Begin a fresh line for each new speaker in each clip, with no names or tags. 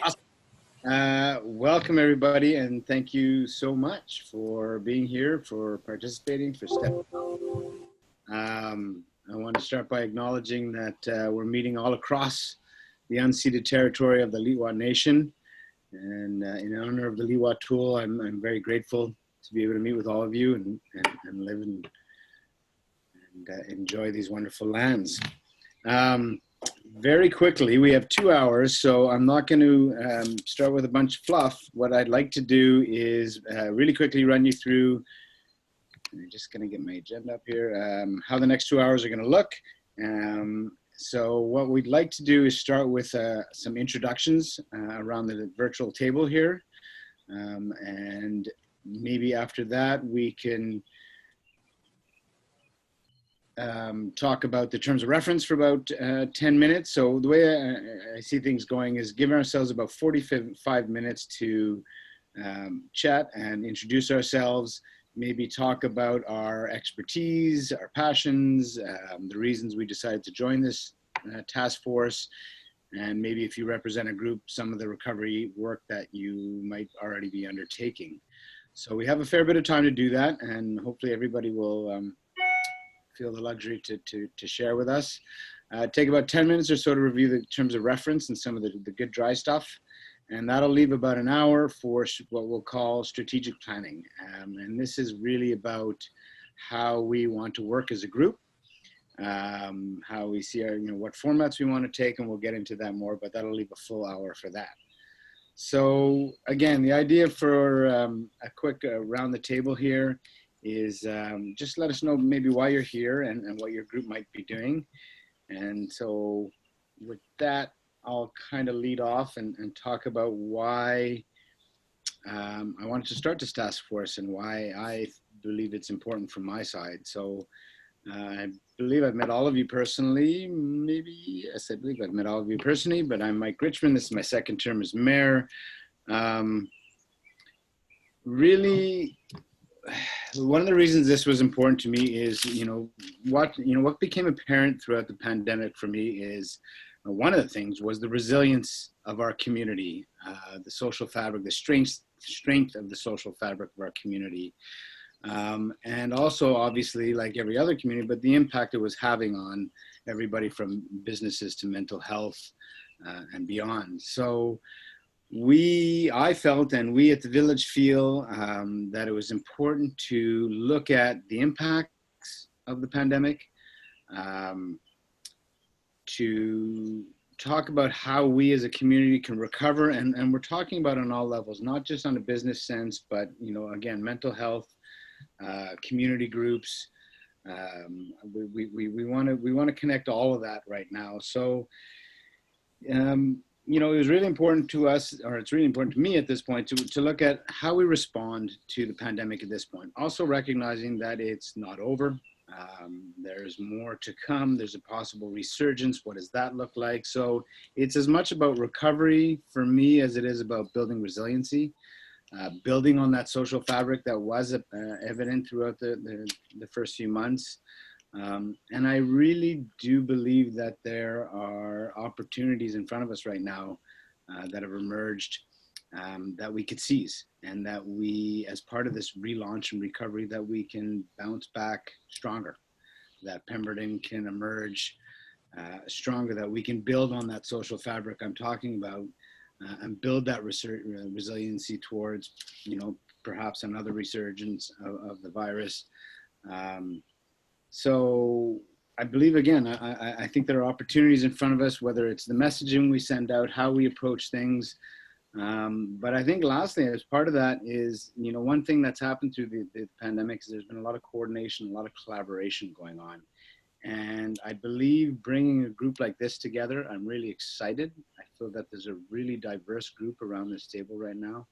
Awesome. Welcome everybody, and thank you so much for being here, for participating, for stepping. I want to start by acknowledging that we're meeting all across the unceded territory of the Liwa Nation, and in honor of the Liwa Tool, I'm very grateful to be able to meet with all of you and live and enjoy these wonderful lands. Very quickly, we have 2 hours, so I'm not going to start with a bunch of fluff. What I'd like to do is really quickly run you through, I'm just going to get my agenda up here, how the next 2 hours are going to look. So what we'd like to do is start with some introductions around the virtual table here. And maybe after that, we can talk about the terms of reference for about 10 minutes. So the way I see things going is giving ourselves about 45 minutes to chat and introduce ourselves, maybe talk about our expertise, our passions, the reasons we decided to join this task force, and maybe if you represent a group, some of the recovery work that you might already be undertaking. So we have a fair bit of time to do that, and hopefully everybody will feel the luxury to share with us. Take about 10 minutes or so to review the terms of reference and some of the good dry stuff. And that'll leave about an hour for what we'll call strategic planning. And this is really about how we want to work as a group, how we see our, what formats we want to take, and we'll get into that more, but that'll leave a full hour for that. So again, the idea for a quick round the table here is just let us know maybe why you're here and what your group might be doing. And so with that, I'll kind of lead off and talk about why I wanted to start this task force and why I believe it's important from my side. So I believe I've met all of you personally, maybe, yes, I believe I've met all of you personally, but I'm Mike Richmond. This is my second term as mayor. Really, one of the reasons this was important to me is, what became apparent throughout the pandemic for me is one of the things was the resilience of our community, the social fabric, the strength of the social fabric of our community. And also obviously like every other community, but the impact it was having on everybody from businesses to mental health and beyond. So I felt, and we at the village feel, that it was important to look at the impacts of the pandemic, to talk about how we as a community can recover, and we're talking about on all levels, not just on a business sense, but again, mental health, community groups. We want to connect all of that right now. So. It was really important to us, or it's really important to me at this point, to look at how we respond to the pandemic at this point. Also recognizing that it's not over. There's more to come. There's a possible resurgence. What does that look like? So it's as much about recovery for me as it is about building resiliency, building on that social fabric that was evident throughout the first few months. And I really do believe that there are opportunities in front of us right now that have emerged that we could seize, and that we, as part of this relaunch and recovery, that we can bounce back stronger, that Pemberton can emerge stronger, that we can build on that social fabric I'm talking about and build that resiliency towards, perhaps another resurgence of the virus. So I believe, again, I think there are opportunities in front of us, whether it's the messaging we send out, how we approach things. But I think lastly, as part of that is, one thing that's happened through the pandemic is there's been a lot of coordination, a lot of collaboration going on. And I believe bringing a group like this together, I'm really excited. I feel that there's a really diverse group around this table right now.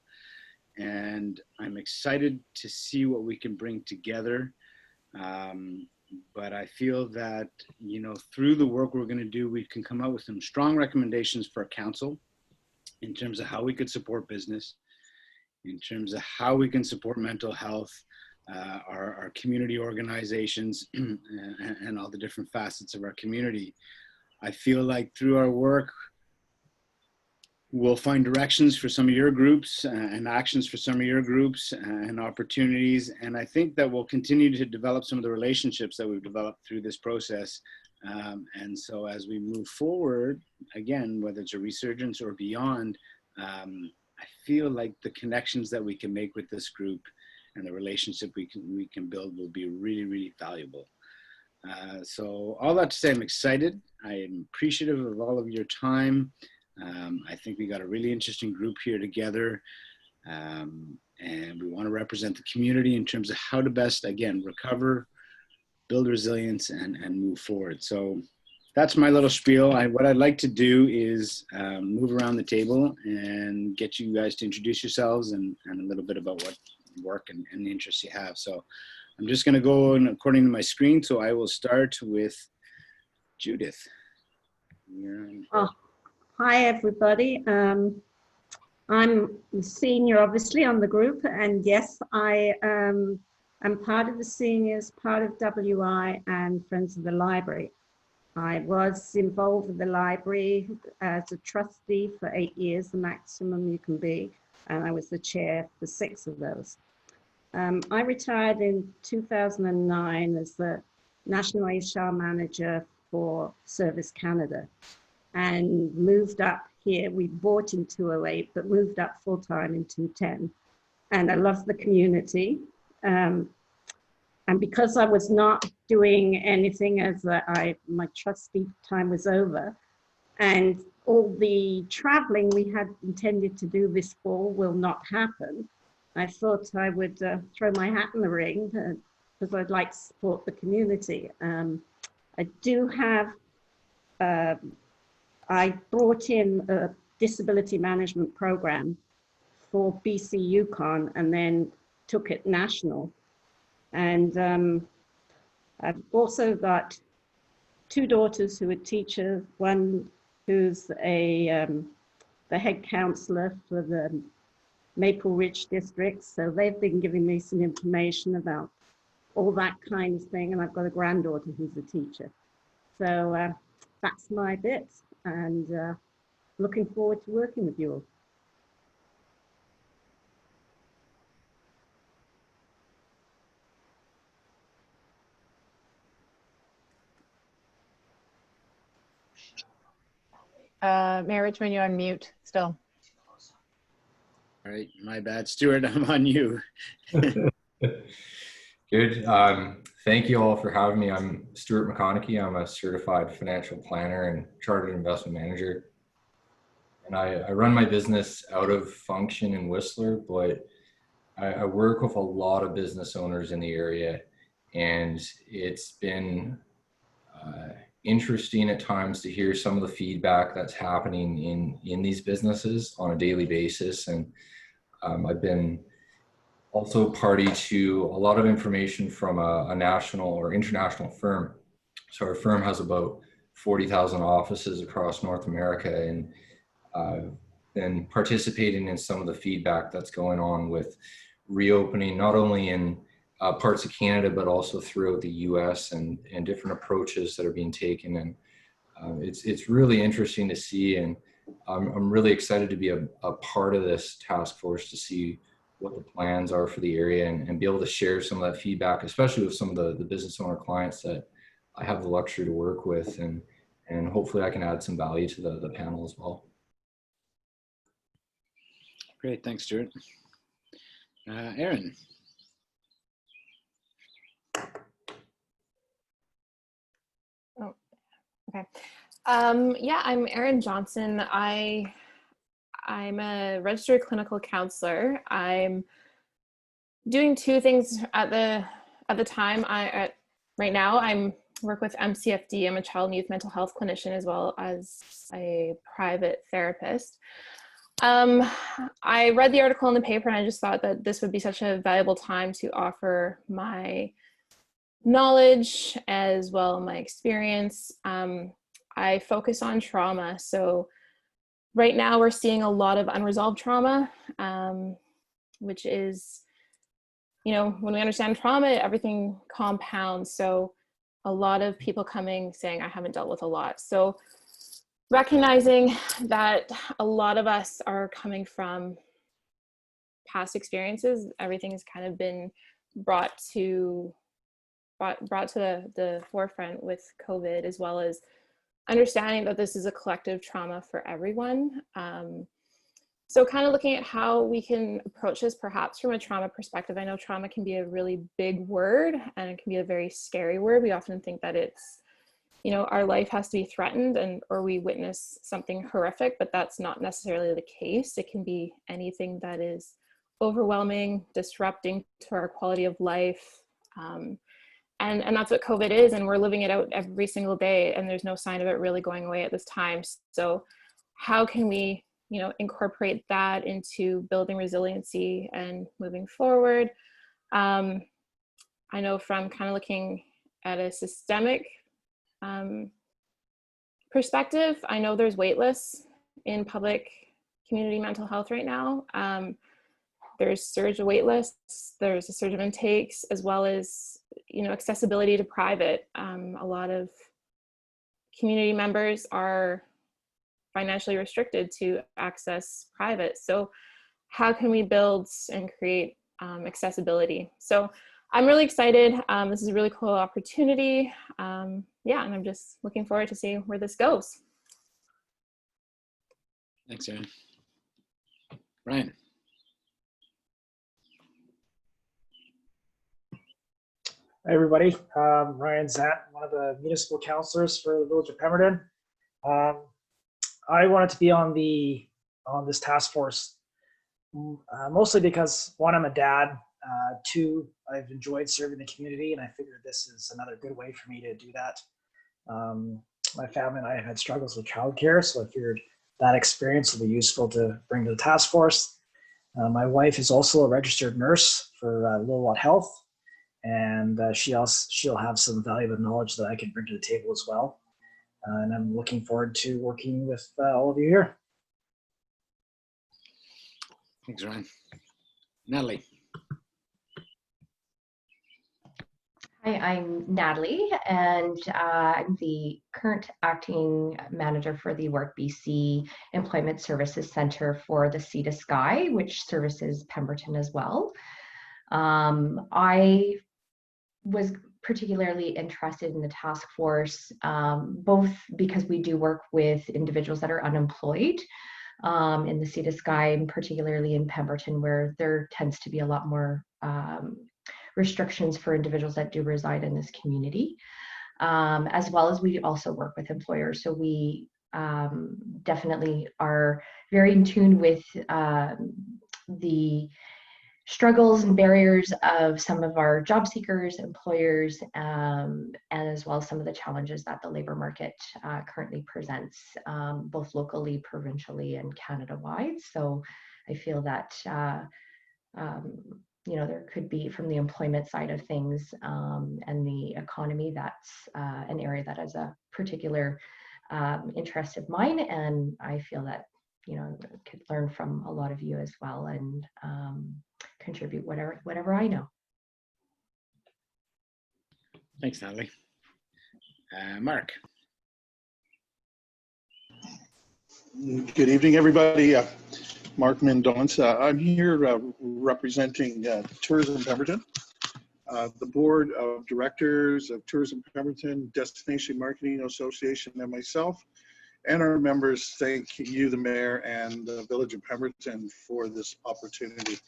And I'm excited to see what we can bring together. But I feel that, through the work we're going to do, we can come up with some strong recommendations for council in terms of how we could support business, in terms of how we can support mental health, our community organizations, and all the different facets of our community. I feel like through our work, We'll find directions for some of your groups and actions for some of your groups and opportunities. And I think that we'll continue to develop some of the relationships that we've developed through this process. And so as we move forward, again, whether it's a resurgence or beyond, I feel like the connections that we can make with this group and the relationship we can build will be really, really valuable. So all that to say, I'm excited. I am appreciative of all of your time. I think we got a really interesting group here together, and we want to represent the community in terms of how to best, again, recover, build resilience, and move forward. So that's my little spiel. What I'd like to do is move around the table and get you guys to introduce yourselves and a little bit about what work and the interests you have. So I'm just going to go in according to my screen. So I will start with Judith.
Oh, hi, everybody. I'm the senior, obviously, on the group. And yes, I am part of the seniors, part of WI and Friends of the Library. I was involved with the library as a trustee for 8 years, the maximum you can be. And I was the chair for 6 of those. I retired in 2009 as the National HR Manager for Service Canada and moved up here. We bought in 2008, but moved up full-time in 2010. And I love the community. And because I was not doing anything as my trustee time was over, and all the traveling we had intended to do this fall will not happen, I thought I would throw my hat in the ring because I'd like to support the community. I do have, I brought in a disability management program for BC Yukon and then took it national. And I've also got 2 daughters who are teachers, one who's the head counselor for the Maple Ridge district. So they've been giving me some information about all that kind of thing. And I've got a granddaughter who's a teacher. So that's my bit, and looking forward to working with you all.
Mayor Richmond, you're on mute still.
All right, my bad. Stuart, I'm on you.
Good. Thank you all for having me. I'm Stuart McConaughey. I'm a certified financial planner and chartered investment manager. And I run my business out of Function in Whistler, but I work with a lot of business owners in the area. And it's been interesting at times to hear some of the feedback that's happening in these businesses on a daily basis. And I've been also party to a lot of information from a national or international firm. So our firm has about 40,000 offices across North America, and been participating in some of the feedback that's going on with reopening, not only in parts of Canada, but also throughout the US, and different approaches that are being taken. And it's really interesting to see, and I'm really excited to be a part of this task force to see what the plans are for the area, and be able to share some of that feedback, especially with some of the business owner clients that I have the luxury to work with, and hopefully I can add some value to the panel as well.
Great, thanks, Stuart. Aaron.
Oh, okay. Yeah, I'm Erin Johnson. I'm a registered clinical counselor. I'm doing 2 things at the time. Right now I'm work with MCFD. I'm a child and youth mental health clinician as well as a private therapist. I read the article in the paper and I just thought that this would be such a valuable time to offer my knowledge as well my experience. I focus on trauma. So right now we're seeing a lot of unresolved trauma, which is, when we understand trauma, everything compounds. So a lot of people coming saying, I haven't dealt with a lot. So recognizing that a lot of us are coming from past experiences. Everything has kind of been brought to the forefront with COVID, as well as understanding that this is a collective trauma for everyone. So kind of looking at how we can approach this perhaps from a trauma perspective. I know trauma can be a really big word, and it can be a very scary word. We often think that it's, you know, our life has to be threatened or we witness something horrific, but that's not necessarily the case. It can be anything that is overwhelming, disrupting to our quality of life. And that's what COVID is, and we're living it out every single day, and there's no sign of it really going away at this time. So how can we, you know, incorporate that into building resiliency and moving forward? I know from kind of looking at a systemic perspective, I know there's wait lists in public community mental health right now. There's surge of wait lists, there's a surge of intakes, as well as, you know, accessibility to private. A lot of community members are financially restricted to access private. So how can we build and create accessibility? So I'm really excited. This is a really cool opportunity. Yeah, and I'm just looking forward to seeing where this goes.
Thanks, Erin. Ryan.
Hi, everybody. Ryan Zant, one of the municipal councillors for the Village of Pemberton. I wanted to be on this task force mostly because, one, I'm a dad. Two, I've enjoyed serving the community, and I figured this is another good way for me to do that. My family and I have had struggles with childcare, so I figured that experience will be useful to bring to the task force. My wife is also a registered nurse for Lilwat Health, and she'll have some valuable knowledge that I can bring to the table as well. And I'm looking forward to working with all of you here.
Thanks, Ryan. Natalie.
Hi, I'm Natalie, and I'm the current acting manager for the Work BC Employment Services Centre for the Sea to Sky, which services Pemberton as well. I was particularly interested in the task force, both because we do work with individuals that are unemployed in the Sea to Sky, and particularly in Pemberton, where there tends to be a lot more restrictions for individuals that do reside in this community, as well as we also work with employers. So we definitely are very in tune with the struggles and barriers of some of our job seekers, employers, and as well as some of the challenges that the labor market currently presents, both locally, provincially, and Canada-wide. So I feel that you know, there could be, from the employment side of things and the economy, that's an area that is a particular interest of mine, and I feel that, you know, could learn from a lot of you as well, and contribute whatever I know.
Thanks, Natalie. Mark.
Good evening, everybody. Mark Mendonça. I'm here representing Tourism Pemberton, the Board of Directors of Tourism Pemberton, Destination Marketing Association, and myself, and our members. Thank you, the Mayor and the Village of Pemberton, for this opportunity.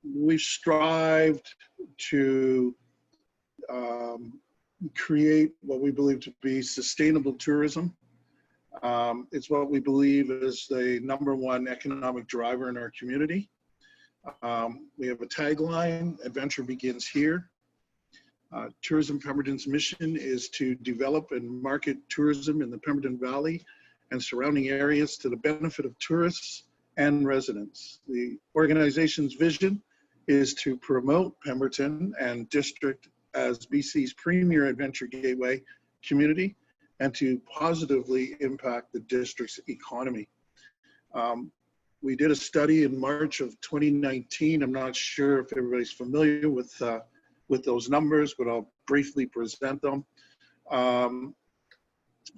We've strived to create what we believe to be sustainable tourism. It's what we believe is the #1 economic driver in our community. We have a tagline: adventure begins here. Tourism Pemberton's mission is to develop and market tourism in the Pemberton Valley and surrounding areas to the benefit of tourists and residents. The organization's vision is to promote Pemberton and district as BC's premier adventure gateway community, and to positively impact the district's economy. We did a study in March of 2019. I'm not sure if everybody's familiar with those numbers, but I'll briefly present them.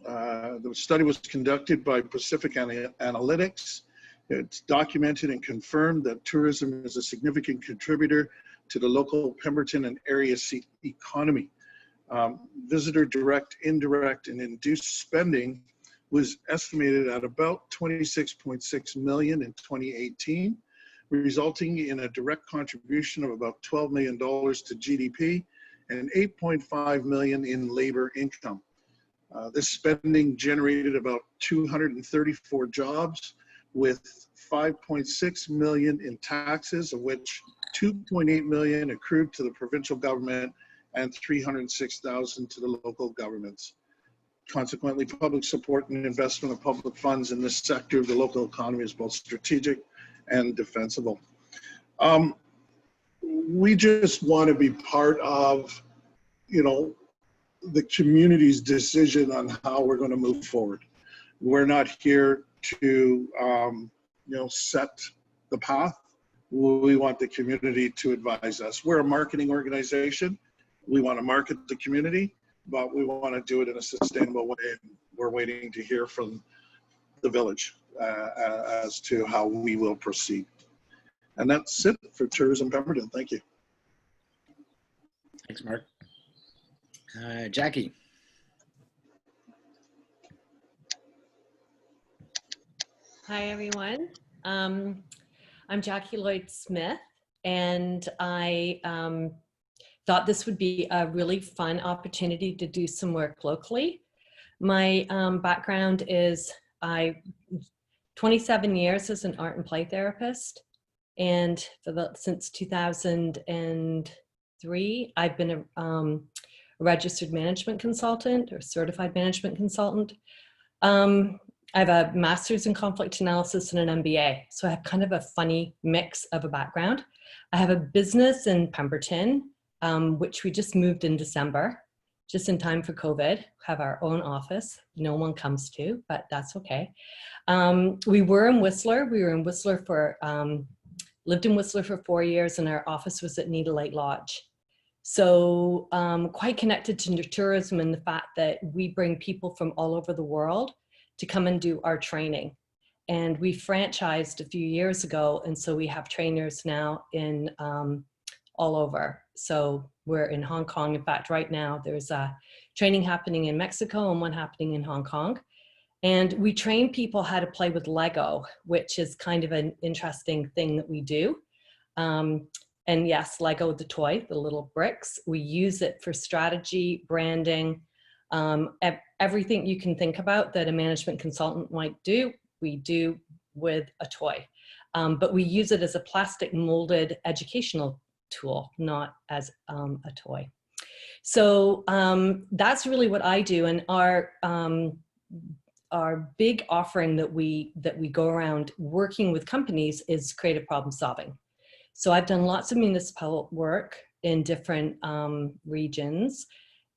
The study was conducted by Pacific Analytics. It's documented and confirmed that tourism is a significant contributor to the local Pemberton and area economy. Visitor direct, indirect, and induced spending was estimated at about 26.6 million in 2018, resulting in a direct contribution of about $12 million to GDP and 8.5 million in labor income. This spending generated about 234 jobs with 5.6 million in taxes, of which 2.8 million accrued to the provincial government and 306,000 to the local governments. Consequently, public support and investment of public funds in this sector of the local economy is both strategic and defensible. We just want to be part of, you know, the community's decision on how we're going to move forward. We're not here to, you know, set the path. We want the community to advise us. We're a marketing organization. We want to market the community, but we want to do it in a sustainable way. We're waiting to hear from the village as to how we will proceed. And that's it for Tourism Pemberton. Thank you.
Thanks, Mark. Jackie.
Hi, everyone. I'm Jackie Lloyd-Smith, and I thought this would be a really fun opportunity to do some work locally. My background is 27 years as an art and play therapist, and since 2003, I've been a registered management consultant or certified management consultant. I have a master's in conflict analysis and an MBA. So I have kind of a funny mix of a background. I have a business in Pemberton, which we just moved in December, just in time for COVID, have our own office. No one comes to, but that's okay. We were in Whistler. We were in Whistler for, lived in Whistler for 4 years, and our office was at Needle Lake Lodge. So quite connected to tourism and the fact that we bring people from all over the world to come and do our training. And we franchised a few years ago, and so we have trainers now in all over. So we're in Hong Kong. In fact, right now there's a training happening in Mexico and one happening in Hong Kong. And we train people how to play with Lego, which is kind of an interesting thing that we do. And yes, Lego, the toy, the little bricks, we use it for strategy, branding, everything you can think about that a management consultant might do, we do with a toy. But we use it as a plastic molded educational tool, not as a toy. So that's really what I do. And our big offering that we go around working with companies is creative problem solving. So I've done lots of municipal work in different regions.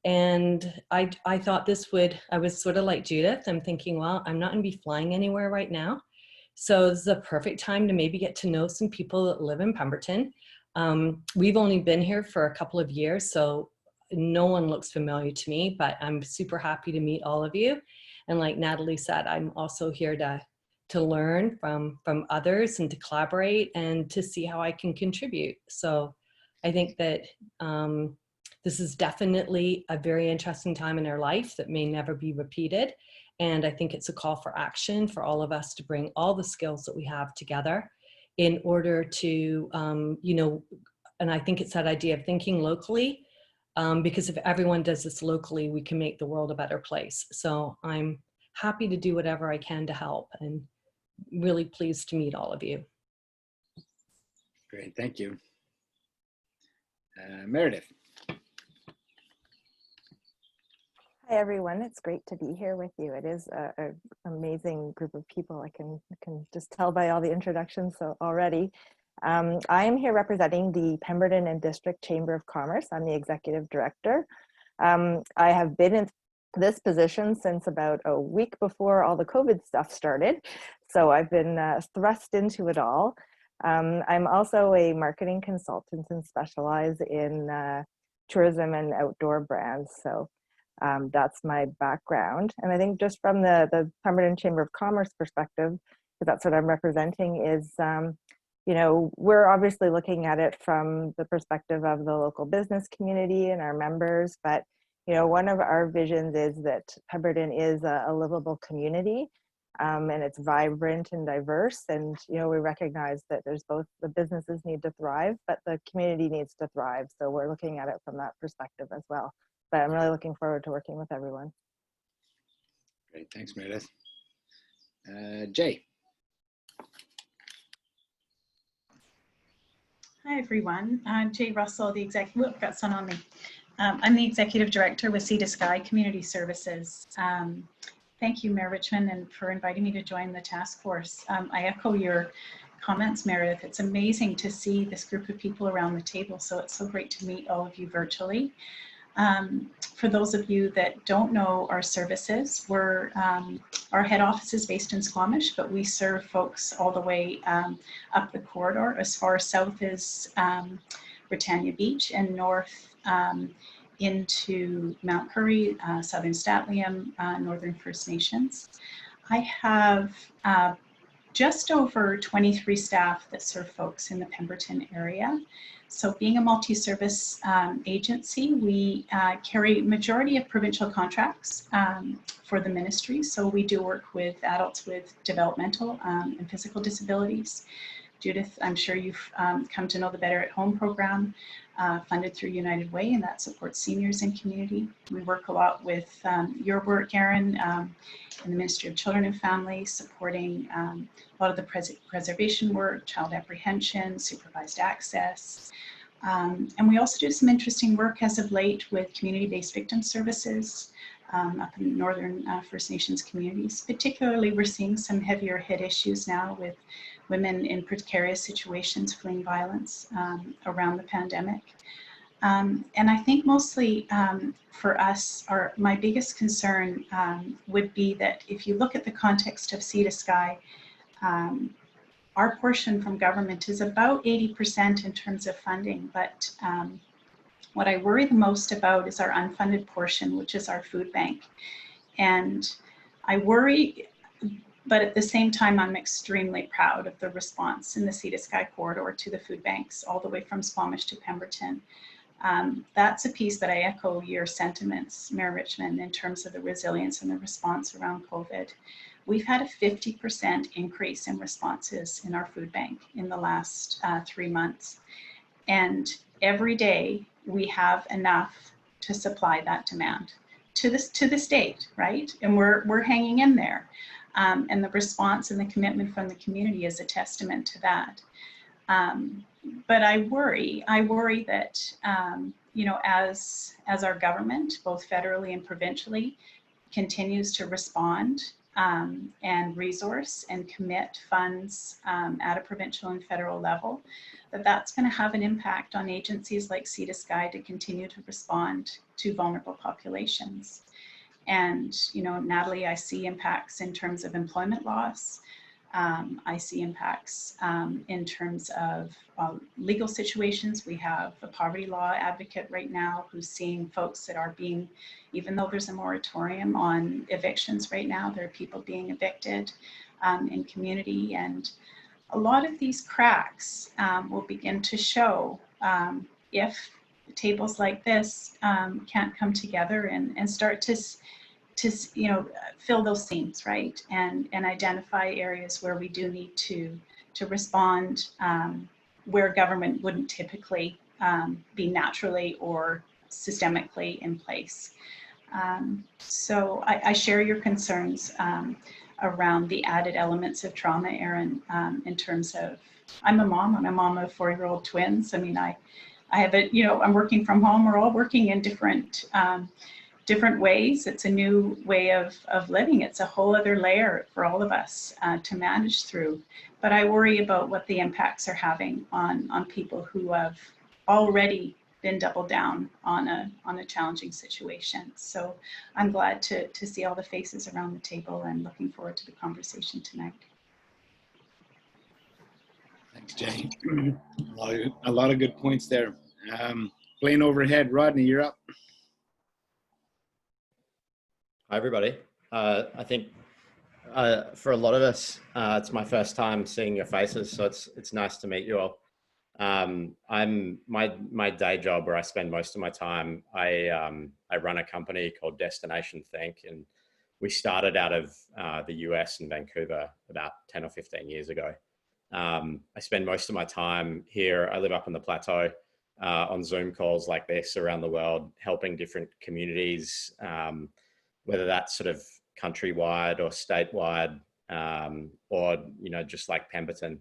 And I thought I was sort of like Judith. I'm thinking, well, I'm not gonna be flying anywhere right now. So this is a perfect time to maybe get to know some people that live in Pemberton. We've only been here for a couple of years, so no one looks familiar to me, but I'm super happy to meet all of you. And like Natalie said, I'm also here to learn from others and to collaborate and to see how I can contribute. So I think that this is definitely a very interesting time in our life that may never be repeated. And I think it's a call for action for all of us to bring all the skills that we have together in order to, you know, and I think it's that idea of thinking locally, because if everyone does this locally, we can make the world a better place. So I'm happy to do whatever I can to help, and really pleased to meet all of you.
Great, thank you. Meredith.
Hi everyone, it's great to be here with you. It is an amazing group of people. I can just tell by all the introductions so already. I am here representing the Pemberton and District Chamber of Commerce. I'm the executive director. I have been in this position since about a week before all the COVID stuff started. So I've been thrust into it all. I'm also a marketing consultant and specialize in tourism and outdoor brands. So That's my background. And I think just from the Pemberton Chamber of Commerce perspective, because that's what I'm representing, is you know, we're obviously looking at it from the perspective of the local business community and our members, but you know, one of our visions is that Pemberton is a livable community, and it's vibrant and diverse. And you know, we recognize that there's both the businesses need to thrive, but the community needs to thrive. So we're looking at it from that perspective as well. But I'm really looking forward to working with everyone.
Great, thanks, Meredith. Jay.
Hi, everyone. I'm Jay Russell, the executive. Got sun on me. I'm the executive director with Sea to Sky Community Services. Thank you, Mayor Richmond, and for inviting me to join the task force. I echo your comments, Meredith. It's amazing to see this group of people around the table. So it's so great to meet all of you virtually. For those of you that don't know our services, our head office is based in Squamish, but we serve folks all the way up the corridor. As far south as Britannia Beach and north into Mount Currie, Southern Statliam, Northern First Nations. I have just over 23 staff that serve folks in the Pemberton area. So being a multi-service agency, we carry majority of provincial contracts for the ministry. So we do work with adults with developmental and physical disabilities. Judith, I'm sure you've come to know the Better at Home program, funded through United Way, and that supports seniors and community. We work a lot with your work, Erin, in the Ministry of Children and Families, supporting a lot of the preservation work, child apprehension, supervised access. And we also do some interesting work as of late with community-based victim services up in Northern First Nations communities. Particularly, we're seeing some heavier hit issues now with women in precarious situations fleeing violence around the pandemic. And I think mostly for us, my biggest concern would be that if you look at the context of Sea to Sky, our portion from government is about 80% in terms of funding, but what I worry the most about is our unfunded portion, which is our food bank. And I worry, but at the same time, I'm extremely proud of the response in the Sea to Sky corridor to the food banks, all the way from Squamish to Pemberton. That's a piece that I echo your sentiments, Mayor Richmond, in terms of the resilience and the response around COVID. We've had a 50% increase in responses in our food bank in the last 3 months. And every day we have enough to supply that demand to this date, right? And we're hanging in there. And the response and the commitment from the community is a testament to that. But I worry that, you know, as our government, both federally and provincially, continues to respond and resource and commit funds at a provincial and federal level, that's going to have an impact on agencies like Sea to Sky to continue to respond to vulnerable populations. And, you know, Natalie, I see impacts in terms of employment loss. I see impacts in terms of legal situations. We have a poverty law advocate right now who's seeing folks that are being, even though there's a moratorium on evictions right now, there are people being evicted in community. And a lot of these cracks will begin to show if tables like this can't come together and start to you know, fill those seams, right, and identify areas where we do need to respond where government wouldn't typically be naturally or systemically in place. So I share your concerns around the added elements of trauma, Erin, in terms of, I'm a mom of 4-year-old twins. I mean, I have a, you know, I'm working from home. We're all working in different ways. It's a new way of living. It's a whole other layer for all of us to manage through. But I worry about what the impacts are having on people who have already been doubled down on a challenging situation. So I'm glad to see all the faces around the table and looking forward to the conversation tonight.
Thanks, Jay. A lot of good points there. Plane overhead, Rodney, you're up.
Hi, everybody. I think for a lot of us, it's my first time seeing your faces, so it's nice to meet you all. I'm my day job, where I spend most of my time. I run a company called Destination Think, and we started out of the US in Vancouver about 10 or 15 years ago. I spend most of my time here. I live up on the plateau on Zoom calls like this around the world, helping different communities, whether that's sort of countrywide or statewide, or just like Pemberton,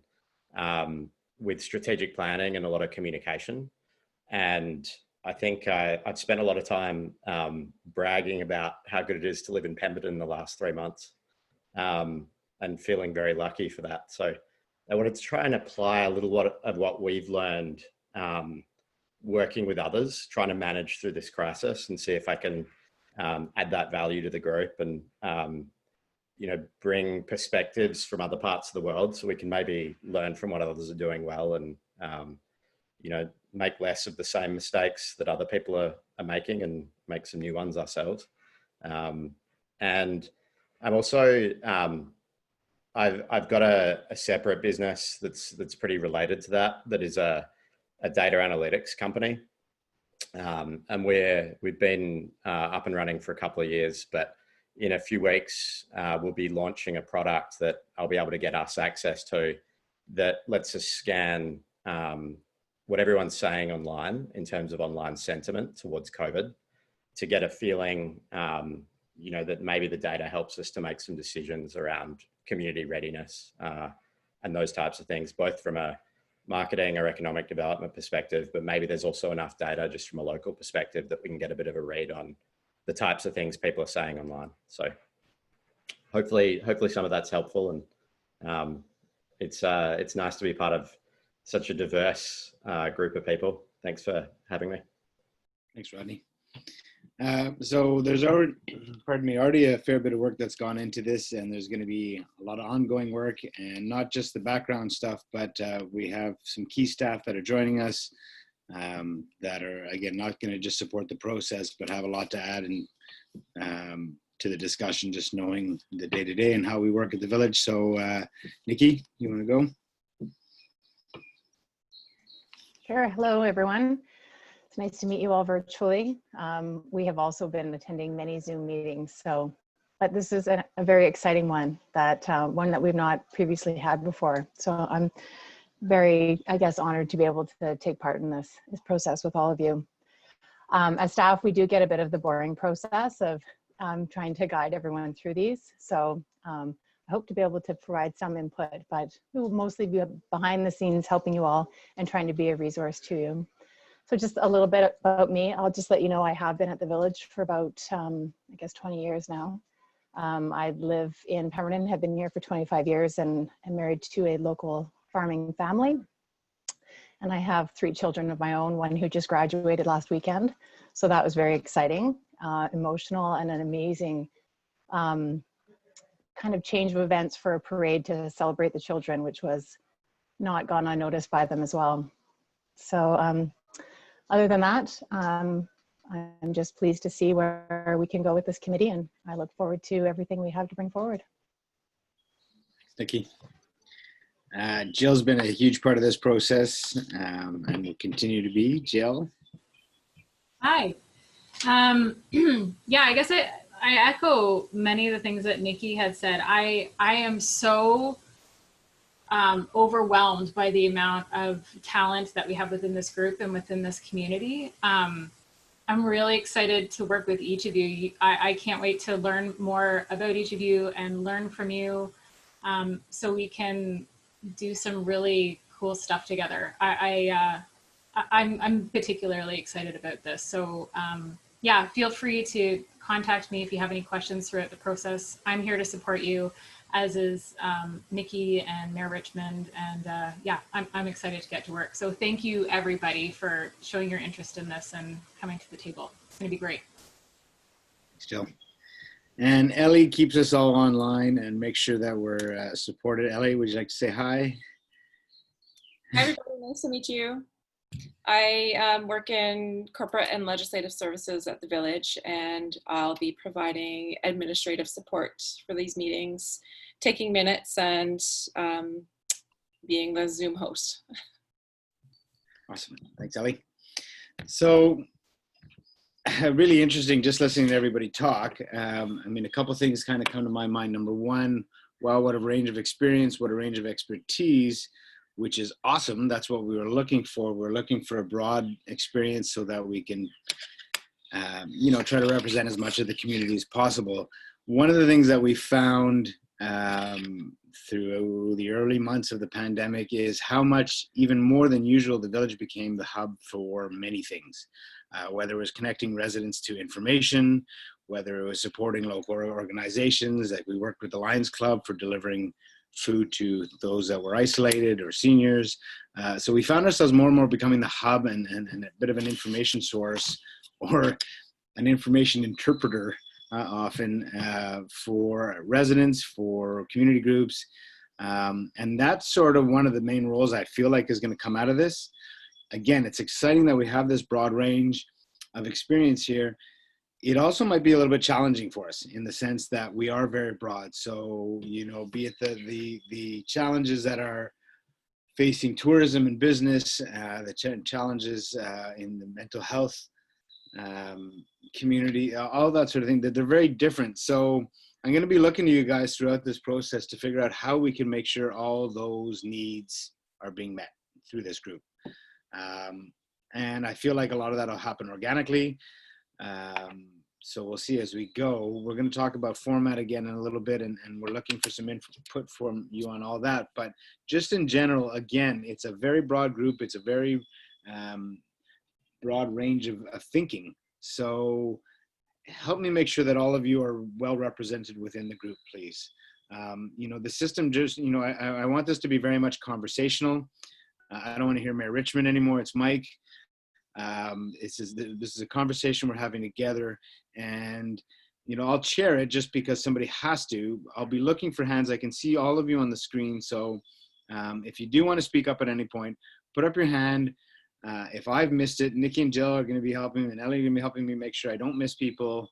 with strategic planning and a lot of communication. And I think I've spent a lot of time bragging about how good it is to live in Pemberton in the last 3 months, and feeling very lucky for that. So I wanted to try and apply a little of what we've learned working with others, trying to manage through this crisis, and see if I can add that value to the group, and bring perspectives from other parts of the world, so we can maybe learn from what others are doing well, and make less of the same mistakes that other people are making, and make some new ones ourselves. And I'm also I've got a separate business that's pretty related to that. That is a data analytics company. And we've been up and running for a couple of years, but in a few weeks, we'll be launching a product that I'll be able to get us access to, that lets us scan what everyone's saying online in terms of online sentiment towards COVID, to get a feeling, that maybe the data helps us to make some decisions around community readiness and those types of things, both from a marketing or economic development perspective, but maybe there's also enough data just from a local perspective that we can get a bit of a read on the types of things people are saying online. So hopefully some of that's helpful, and it's nice to be part of such a diverse group of people. Thanks for having me.
Thanks, Rodney. So there's already a fair bit of work that's gone into this, and there's going to be a lot of ongoing work, and not just the background stuff, but we have some key staff that are joining us that are, again, not going to just support the process, but have a lot to add and to the discussion, just knowing the day-to-day and how we work at the village. So Nikki, you want to go?
Sure. Hello, everyone. It's nice to meet you all virtually. We have also been attending many Zoom meetings, but this is a very exciting one that we've not previously had before. So I'm very, honored to be able to take part in this process with all of you. As staff, we do get a bit of the boring process of trying to guide everyone through these. So I hope to be able to provide some input, but we will mostly be behind the scenes helping you all and trying to be a resource to you. So just a little bit about me. I'll just let you know I have been at the village for about, 20 years now. I live in Pemberton, have been here for 25 years, and am married to a local farming family. And I have 3 children of my own, one who just graduated last weekend. So that was very exciting, emotional, and an amazing kind of change of events for a parade to celebrate the children, which was not gone unnoticed by them as well. So other than that, I'm just pleased to see where we can go with this committee, and I look forward to everything we have to bring forward.
Thank you. Jill's been a huge part of this process, and will continue to be. Jill?
Hi. Yeah, I guess I echo many of the things that Nikki had said. I am so overwhelmed by the amount of talent that we have within this group and within this community. I'm really excited to work with each of you. I can't wait to learn more about each of you and learn from you, so we can do some really cool stuff together. I'm particularly excited about this. So yeah, feel free to contact me if you have any questions throughout the process. I'm here to support you, as is Nikki and Mayor Richmond. And yeah, I'm excited to get to work. So thank you, everybody, for showing your interest in this and coming to the table. It's going to be great.
Thanks, Jill. And Ellie keeps us all online and makes sure that we're supported. Ellie, would you like to say hi?
Hi, everybody. Nice to meet you. I work in corporate and legislative services at the Village, and I'll be providing administrative support for these meetings, taking minutes, and being the Zoom host.
Awesome. Thanks, Ellie. So really interesting just listening to everybody talk. I mean, a couple things kind of come to my mind. Number one, wow, what a range of experience, what a range of expertise, which is awesome. That's what we were looking for. We're looking for a broad experience so that we can, you know, try to represent as much of the community as possible. One of the things that we found through the early months of the pandemic is how much, even more than usual, the Village became the hub for many things, whether it was connecting residents to information, whether it was supporting local organizations. Like we worked with the Lions Club for delivering food to those that were isolated or seniors. So we found ourselves more and more becoming the hub and a bit of an information source or an information interpreter often for residents, for community groups. And that's sort of one of the main roles I feel like is going to come out of this. Again, it's exciting that we have this broad range of experience here. It also might be a little bit challenging for us in the sense that we are very broad. So, you know, be it the challenges that are facing tourism and business, the challenges in the mental health community, all that sort of thing, that they're very different. So I'm going to be looking to you guys throughout this process to figure out how we can make sure all those needs are being met through this group. And I feel like a lot of that will happen organically. So we'll see as we go. We're going to talk about format again in a little bit, and we're looking for some input from you on all that. But just in general, again, it's a very broad group. It's a very broad range of thinking. So help me make sure that all of you are well represented within the group, please. You know, the system just, you know, I want this to be very much conversational. I don't want to hear Mayor Richmond anymore. It's Mike. This is a conversation we're having together, and you know, I'll chair it just because somebody has to. I'll be looking for hands. I can see all of you on the screen, so if you do want to speak up at any point, put up your hand. If I've missed it, Nikki and Jill are going to be helping me, and Ellie are going to be helping me make sure I don't miss people.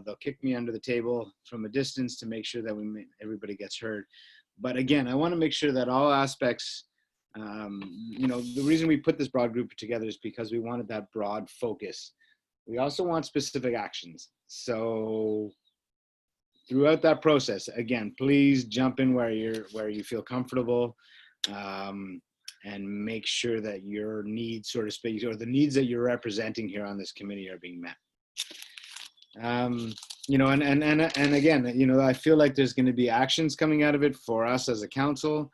They'll kick me under the table from a distance to make sure that everybody gets heard. But again, I want to make sure that all aspects, you know, the reason we put this broad group together is because we wanted that broad focus. We also want specific actions. So throughout that process, again, please jump in where you feel comfortable, and make sure that your needs, so to speak, or the needs that you're representing here on this committee are being met. You know, and again, you know, I feel like there's going to be actions coming out of it for us as a council.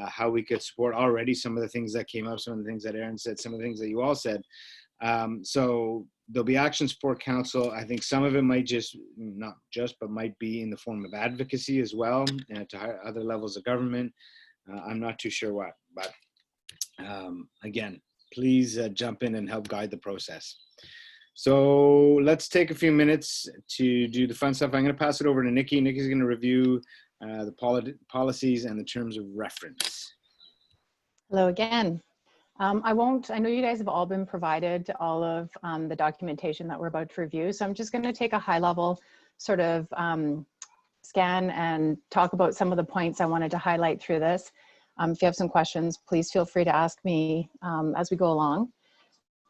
How we could support already some of the things that came up, some of the things that Aaron said, some of the things that you all said. So there'll be actions for council. I think some of it might not just, but might be in the form of advocacy as well, to other levels of government. I'm not too sure what, but again, please jump in and help guide the process. So let's take a few minutes to do the fun stuff. I'm going to pass it over to Nikki. Nikki's going to review the policies and the terms of reference.
Hello again. I know you guys have all been provided all of the documentation that we're about to review. So I'm just going to take a high level sort of scan and talk about some of the points I wanted to highlight through this. If you have some questions, please feel free to ask me as we go along.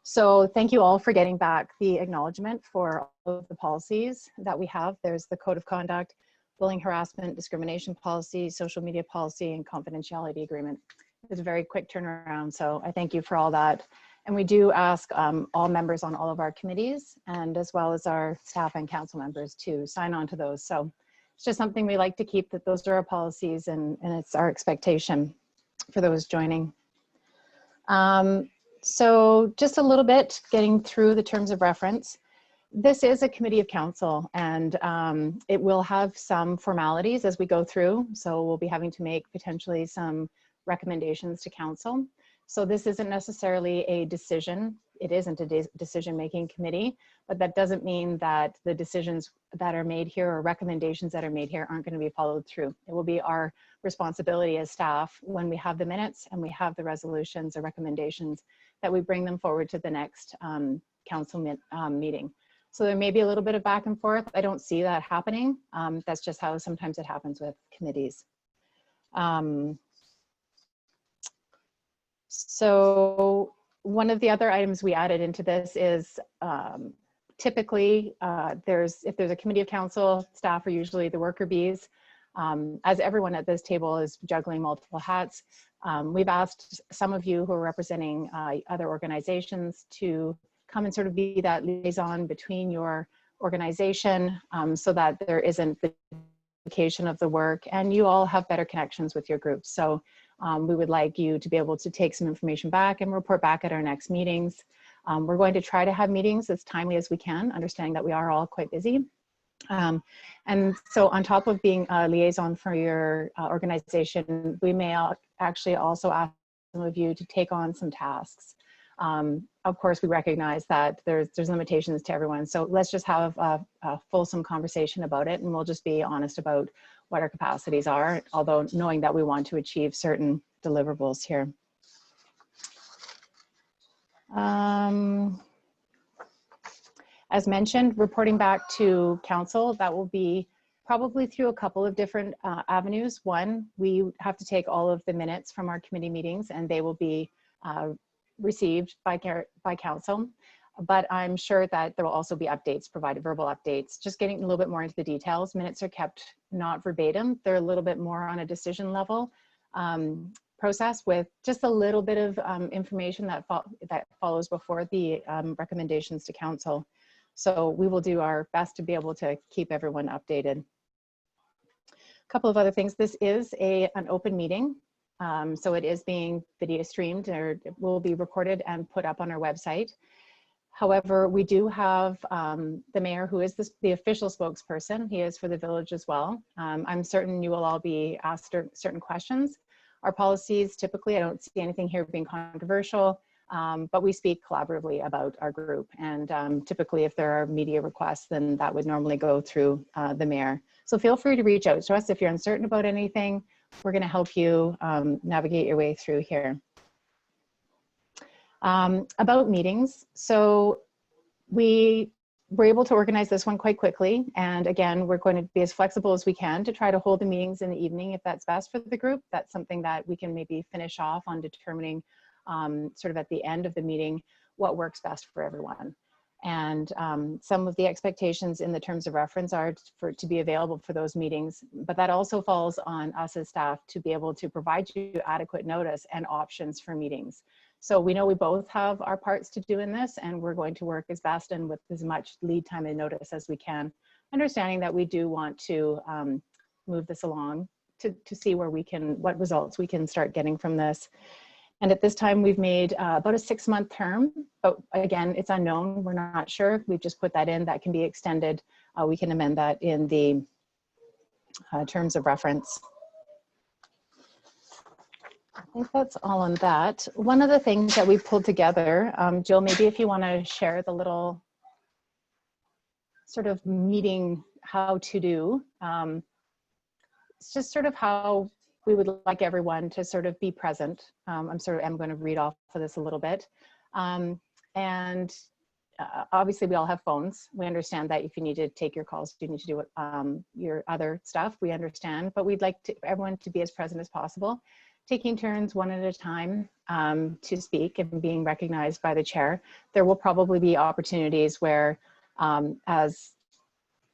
So thank you all for getting back the acknowledgement for all of the policies that we have. There's the Code of Conduct, Bullying, Harassment, Discrimination Policy, Social Media Policy, and Confidentiality Agreement. It's a very quick turnaround, so I thank you for all that. And we do ask all members on all of our committees, and as well as our staff and council members, to sign on to those. So it's just something we like to keep, that those are our policies, and it's our expectation for those joining. So just a little bit getting through the terms of reference. This is a committee of council, and it will have some formalities as we go through. So we'll be having to make potentially some recommendations to council. So this isn't necessarily a decision. it isn't a decision-making committee, but that doesn't mean that the decisions that are made here or recommendations that are made here aren't going to be followed through. It will be our responsibility as staff when we have the minutes and we have the resolutions or recommendations that we bring them forward to the next council meeting. So there may be a little bit of back and forth. I don't see that happening. That's just how sometimes it happens with committees. So one of the other items we added into this is typically if there's a committee of council, staff are usually the worker bees. As everyone at this table is juggling multiple hats, we've asked some of you who are representing other organizations to come and sort of be that liaison between your organization so that there isn't the duplication of the work and you all have better connections with your groups. So we would like you to be able to take some information back and report back at our next meetings. We're going to try to have meetings as timely as we can, understanding that we are all quite busy. And so on top of being a liaison for your organization, we may actually also ask some of you to take on some tasks. Of course, we recognize that there's limitations to everyone. So let's just have a fulsome conversation about it, and we'll just be honest about what our capacities are, although knowing that we want to achieve certain deliverables here. As mentioned, reporting back to council, that will be probably through a couple of different avenues. One, we have to take all of the minutes from our committee meetings and they will be received by council, but I'm sure that there will also be updates provided, verbal updates, just getting a little bit more into the details. Minutes are kept not verbatim. They're a little bit more on a decision level process with just a little bit of information that follows before the recommendations to council. So we will do our best to be able to keep everyone updated. A couple of other things. This is an open meeting. So it is being video streamed, or it will be recorded and put up on our website. However, we do have the mayor, who is the official spokesperson. He is for the village as well. I'm certain you will all be asked certain questions. Our policies, typically, I don't see anything here being controversial, but we speak collaboratively about our group. And typically, if there are media requests, then that would normally go through the mayor. So feel free to reach out to us if you're uncertain about anything. We're going to help you navigate your way through here. About meetings. So we were able to organize this one quite quickly. And again, we're going to be as flexible as we can to try to hold the meetings in the evening if that's best for the group. That's something that we can maybe finish off on determining sort of at the end of the meeting what works best for everyone. And some of the expectations in the terms of reference are to be available for those meetings, but that also falls on us as staff to be able to provide you adequate notice and options for meetings. So we know we both have our parts to do in this, and we're going to work as best and with as much lead time and notice as we can, understanding that we do want to move this along to see where we can, what results we can start getting from this. And at this time, we've made about a 6-month term, but again, it's unknown. We're not sure. We've just put that in. That can be extended. We can amend that in the terms of reference. I think that's all on that. One of the things that we pulled together, Jill, maybe if you want to share the little sort of meeting how to do, it's just sort of how we would like everyone to sort of be present. I'm going to read off of this a little bit. Obviously we all have phones. We understand that if you need to take your calls, you need to do your other stuff, we understand, but we'd like everyone to be as present as possible, taking turns one at a time to speak and being recognized by the chair. There will probably be opportunities where, as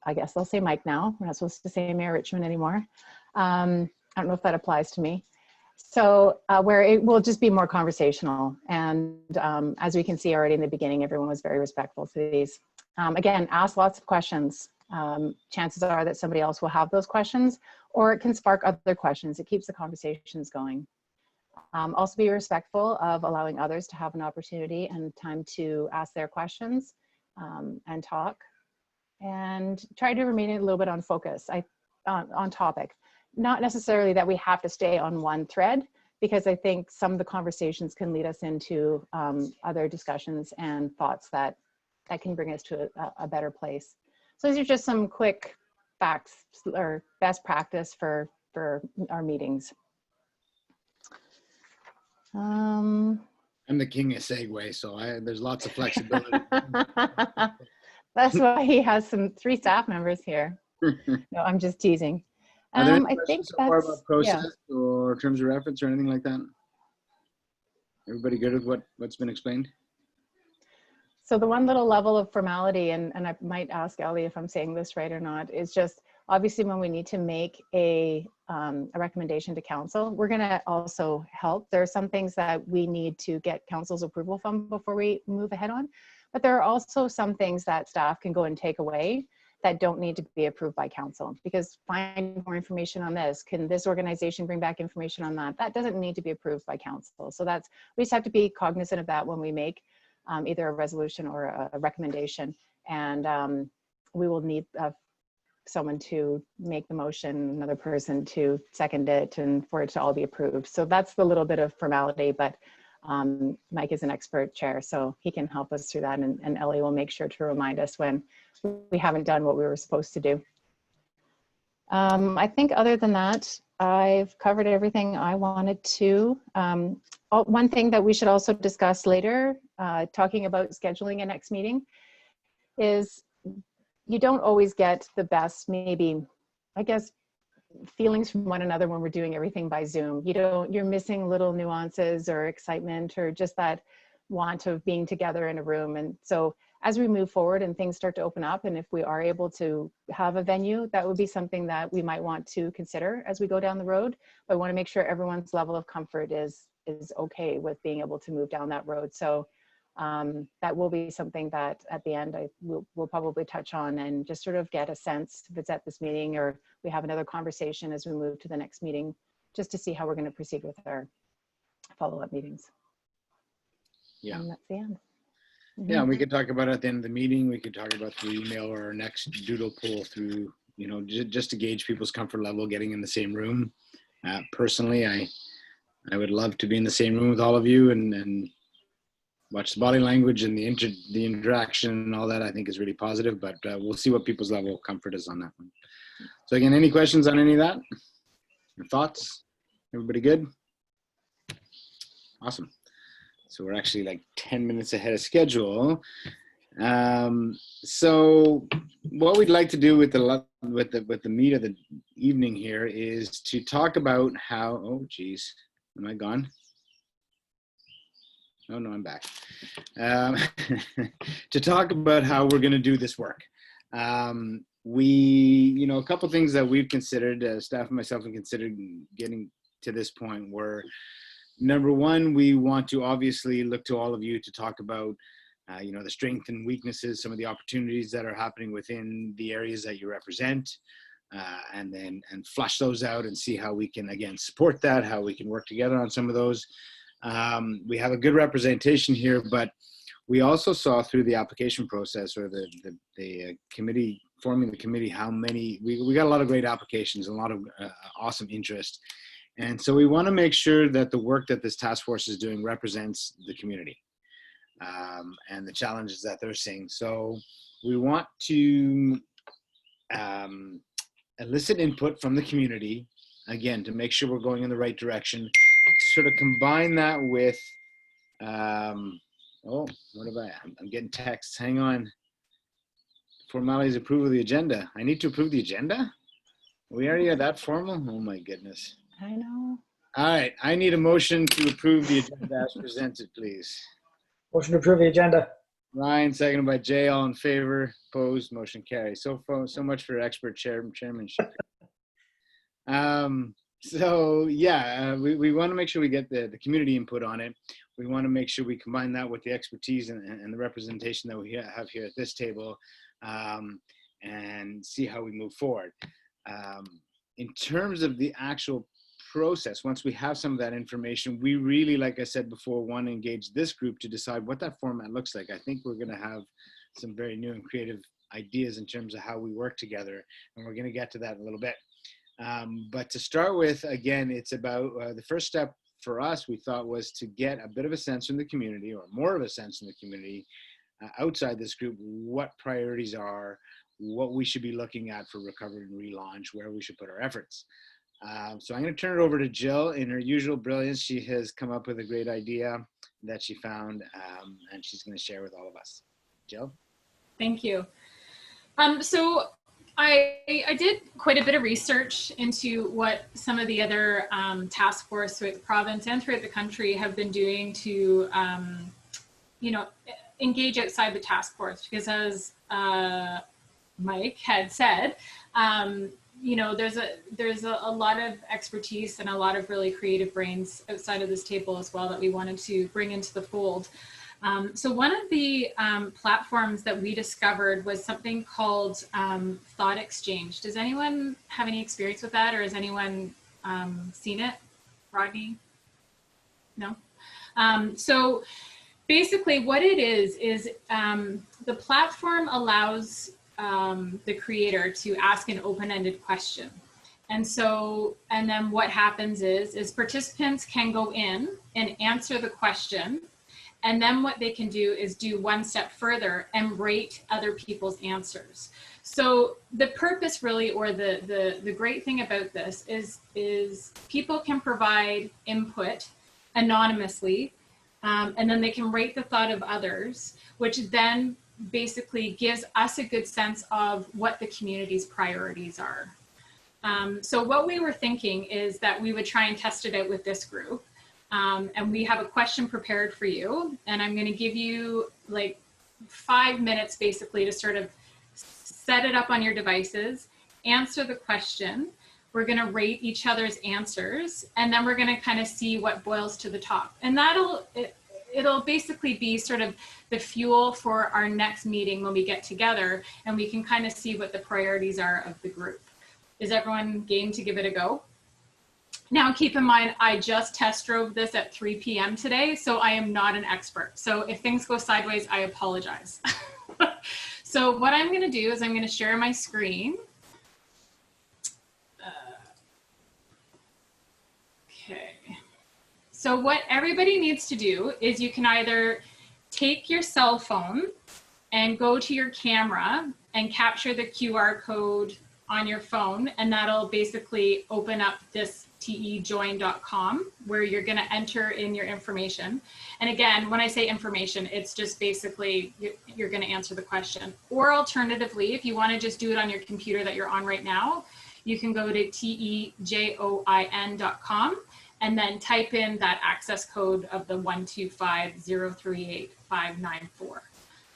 I guess I'll say Mike now, we're not supposed to say Mayor Richmond anymore. I don't know if that applies to me. So where it will just be more conversational. And as we can see already in the beginning, everyone was very respectful to these. Again, ask lots of questions. Chances are that somebody else will have those questions, or it can spark other questions. It keeps the conversations going. Also be respectful of allowing others to have an opportunity and time to ask their questions and talk. And try to remain a little bit on focus, on topic. Not necessarily that we have to stay on one thread, because I think some of the conversations can lead us into other discussions and thoughts that can bring us to a better place. So these are just some quick facts or best practice for our meetings.
I'm the king of segue, so there's lots of flexibility.
That's why he has 3 staff members here. No, I'm just teasing.
Are there any
I think
questions so far
that's
about process or terms of reference or anything like that? Everybody good with what's been explained?
So the one little level of formality, and I might ask Ellie if I'm saying this right or not, is just obviously when we need to make a recommendation to council, we're going to also help. There are some things that we need to get council's approval from before we move ahead on, but there are also some things that staff can go and take away that don't need to be approved by council, because find more information on this. Can this organization bring back information on that? That doesn't need to be approved by council. So we just have to be cognizant of that when we make either a resolution or a recommendation. And we will need someone to make the motion, another person to second it, and for it to all be approved. So that's the little bit of formality, but Mike is an expert chair, so he can help us through that, and Ellie will make sure to remind us when we haven't done what we were supposed to do. I think other than that, I've covered everything I wanted to. One thing that we should also discuss later, talking about scheduling a next meeting, is you don't always get the best, maybe, I guess, feelings from one another when we're doing everything by Zoom. You're missing little nuances or excitement or just that want of being together in a room. And so as we move forward and things start to open up, and if we are able to have a venue, that would be something that we might want to consider as we go down the road. But I want to make sure everyone's level of comfort is okay with being able to move down that road. So that will be something that at the end we'll probably touch on and just sort of get a sense if it's at this meeting or we have another conversation as we move to the next meeting, just to see how we're going to proceed with our follow-up meetings.
Yeah.
And that's the end.
Yeah, we could talk about it at the end of the meeting. We could talk about through email or our next doodle poll through, just to gauge people's comfort level getting in the same room. Personally, I would love to be in the same room with all of you and watch the body language and the interaction and all that. I think is really positive, but we'll see what people's level of comfort is on that one. So again, any questions on any of that? Or thoughts? Everybody good? Awesome. So we're actually like 10 minutes ahead of schedule. So what we'd like to do with the meat of the evening here is to talk about how, oh geez, am I gone? Oh no, I'm back. To talk about how we're going to do this work. A couple things that we've considered, staff and myself have considered getting to this point were, number one, we want to obviously look to all of you to talk about, the strengths and weaknesses, some of the opportunities that are happening within the areas that you represent, and flush those out and see how we can, again, support that, how we can work together on some of those. We have a good representation here, but we also saw through the application process or the committee, forming the committee, how many, we got a lot of great applications, a lot of awesome interest. And so we want to make sure that the work that this task force is doing represents the community and the challenges that they're seeing. So we want to elicit input from the community, again, to make sure we're going in the right direction, sort of combine that with, I'm getting texts, hang on. Formalities, approve of the agenda. I need to approve the agenda? We already are that formal? Oh my goodness.
I know.
All right, I need a motion to approve the agenda as presented, please.
Motion to approve the agenda.
Ryan, seconded by Jay, all in favor, opposed, motion carries. So much for expert chairmanship. So yeah, we want to make sure we get the community input on it. We want to make sure we combine that with the expertise and the representation that we have here at this table, and see how we move forward. In terms of the actual process, once we have some of that information, we really, like I said before, want to engage this group to decide what that format looks like. I think we're going to have some very new and creative ideas in terms of how we work together, and we're going to get to that in a little bit. But to start with, again, it's about the first step for us, we thought, was to get a bit of a sense from the community, or more of a sense in the community outside this group, what priorities are, what we should be looking at for recovery and relaunch, where we should put our efforts. So I'm going to turn it over to Jill. In her usual brilliance, she has come up with a great idea that she found, and she's going to share with all of us. Jill?
Thank you. So I did quite a bit of research into what some of the other task force throughout the province and throughout the country have been doing to, you know, engage outside the task force, because as Mike had said, you know, there's a lot of expertise and a lot of really creative brains outside of this table as well that we wanted to bring into the fold. So one of the platforms that we discovered was something called Thought Exchange. Does anyone have any experience with that, or has anyone seen it? Rodney? No? So basically what it is the platform allows the creator to ask an open-ended question. And then what happens is participants can go in and answer the question. And then what they can do is do one step further and rate other people's answers. So the purpose really, or the great thing about this is people can provide input anonymously, and then they can rate the thought of others, which then basically gives us a good sense of what the community's priorities are. So what we were thinking is that we would try and test it out with this group. And we have a question prepared for you, and I'm going to give you like 5 minutes basically to sort of set it up on your devices, answer the question. We're going to rate each other's answers, and then we're going to kind of see what boils to the top. And it'll basically be sort of the fuel for our next meeting when we get together, and we can kind of see what the priorities are of the group. Is everyone game to give it a go? Now, keep in mind, I just test drove this at 3 p.m. today, so I am not an expert. So if things go sideways, I apologize. So what I'm going to do is I'm going to share my screen. Okay. So what everybody needs to do is you can either take your cell phone and go to your camera and capture the QR code on your phone, and that'll basically open up this tejoin.com where you're going to enter in your information. And again, when I say information, it's just basically you're going to answer the question. Or alternatively, if you want to just do it on your computer that you're on right now, you can go to tejoin.com and then type in that access code of the 125038594.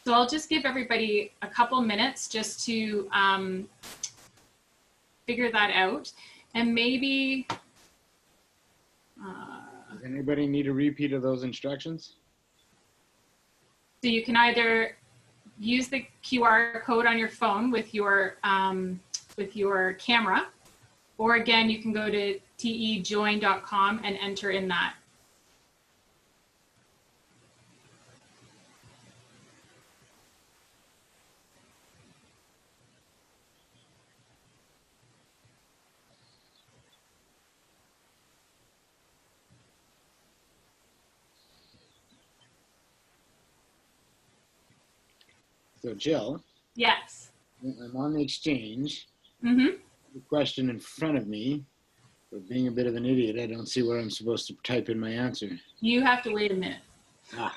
So I'll just give everybody a couple minutes just to figure that out. And maybe
does anybody need a repeat of those instructions?
So you can either use the QR code on your phone with your camera, or again, you can go to tejoin.com and enter in that.
So Jill?
Yes.
I'm on the exchange.
Mm-hmm.
The question in front of me, but being a bit of an idiot, I don't see where I'm supposed to type in my answer.
You have to wait a minute.
Ah.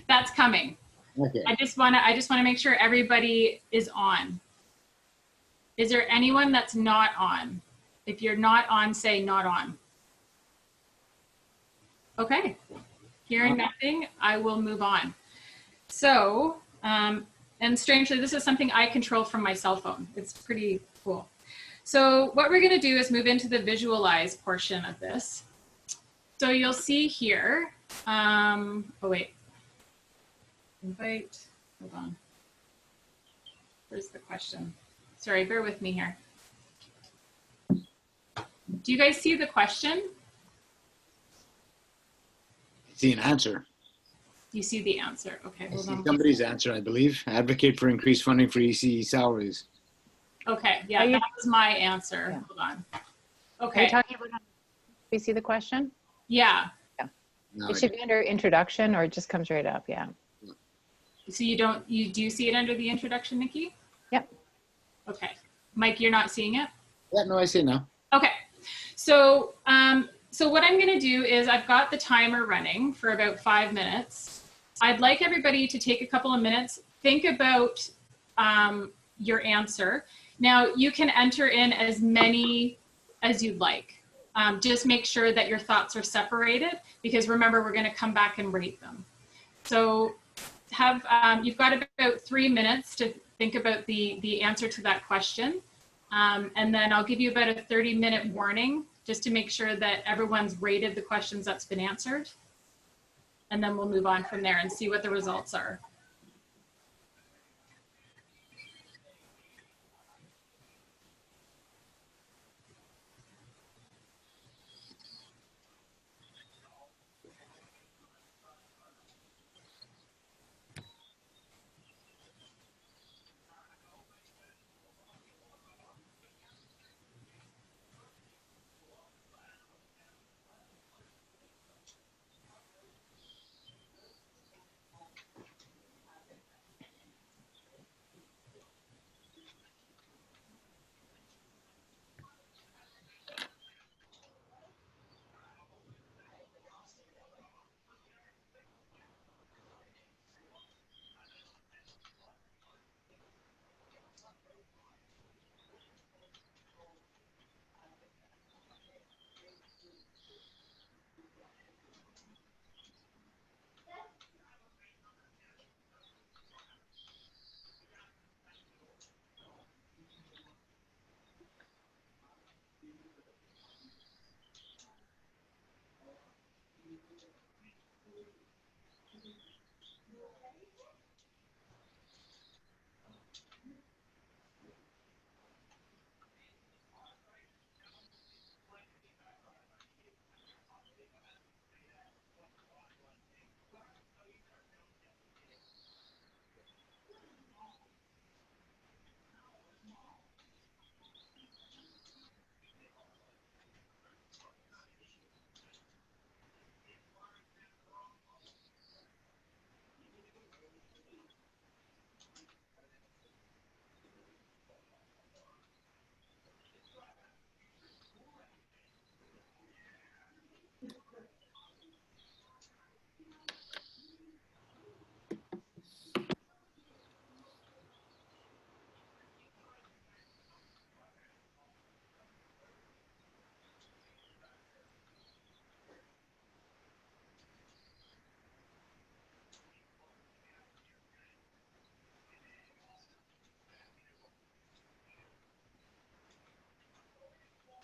That's coming.
Okay.
I just want to make sure everybody is on. Is there anyone that's not on? If you're not on, say not on. Okay. Hearing nothing, I will move on. So, and strangely, this is something I control from my cell phone. It's pretty cool. So what we're going to do is move into the visualize portion of this. So you'll see here, oh wait, invite, hold on. Where's the question? Sorry, bear with me here. Do you guys see the question?
I see an answer.
You see the answer. Okay, hold on.
Somebody's answer, I believe. Advocate for increased funding for ECE salaries.
Okay, yeah,
you-
that was my answer.
Yeah.
Hold on.
Are you
Okay,
talking about, do you see the question?
yeah.
No,
It should be under introduction, or it just comes right up. Yeah.
So you do see it under the introduction, Nikki?
Yep.
Okay. Mike, you're not seeing it?
yeah, no, I see it now.
Okay. So, so what I'm going to do is I've got the timer running for about 5 minutes. I'd like everybody to take a couple of minutes, think about your answer. Now, you can enter in as many as you'd like. Just make sure that your thoughts are separated, because remember, we're going to come back and rate them. So you've got about 3 minutes to think about the answer to that question. And then I'll give you about a 30-minute warning just to make sure that everyone's rated the questions that's been answered. And then we'll move on from there and see what the results are.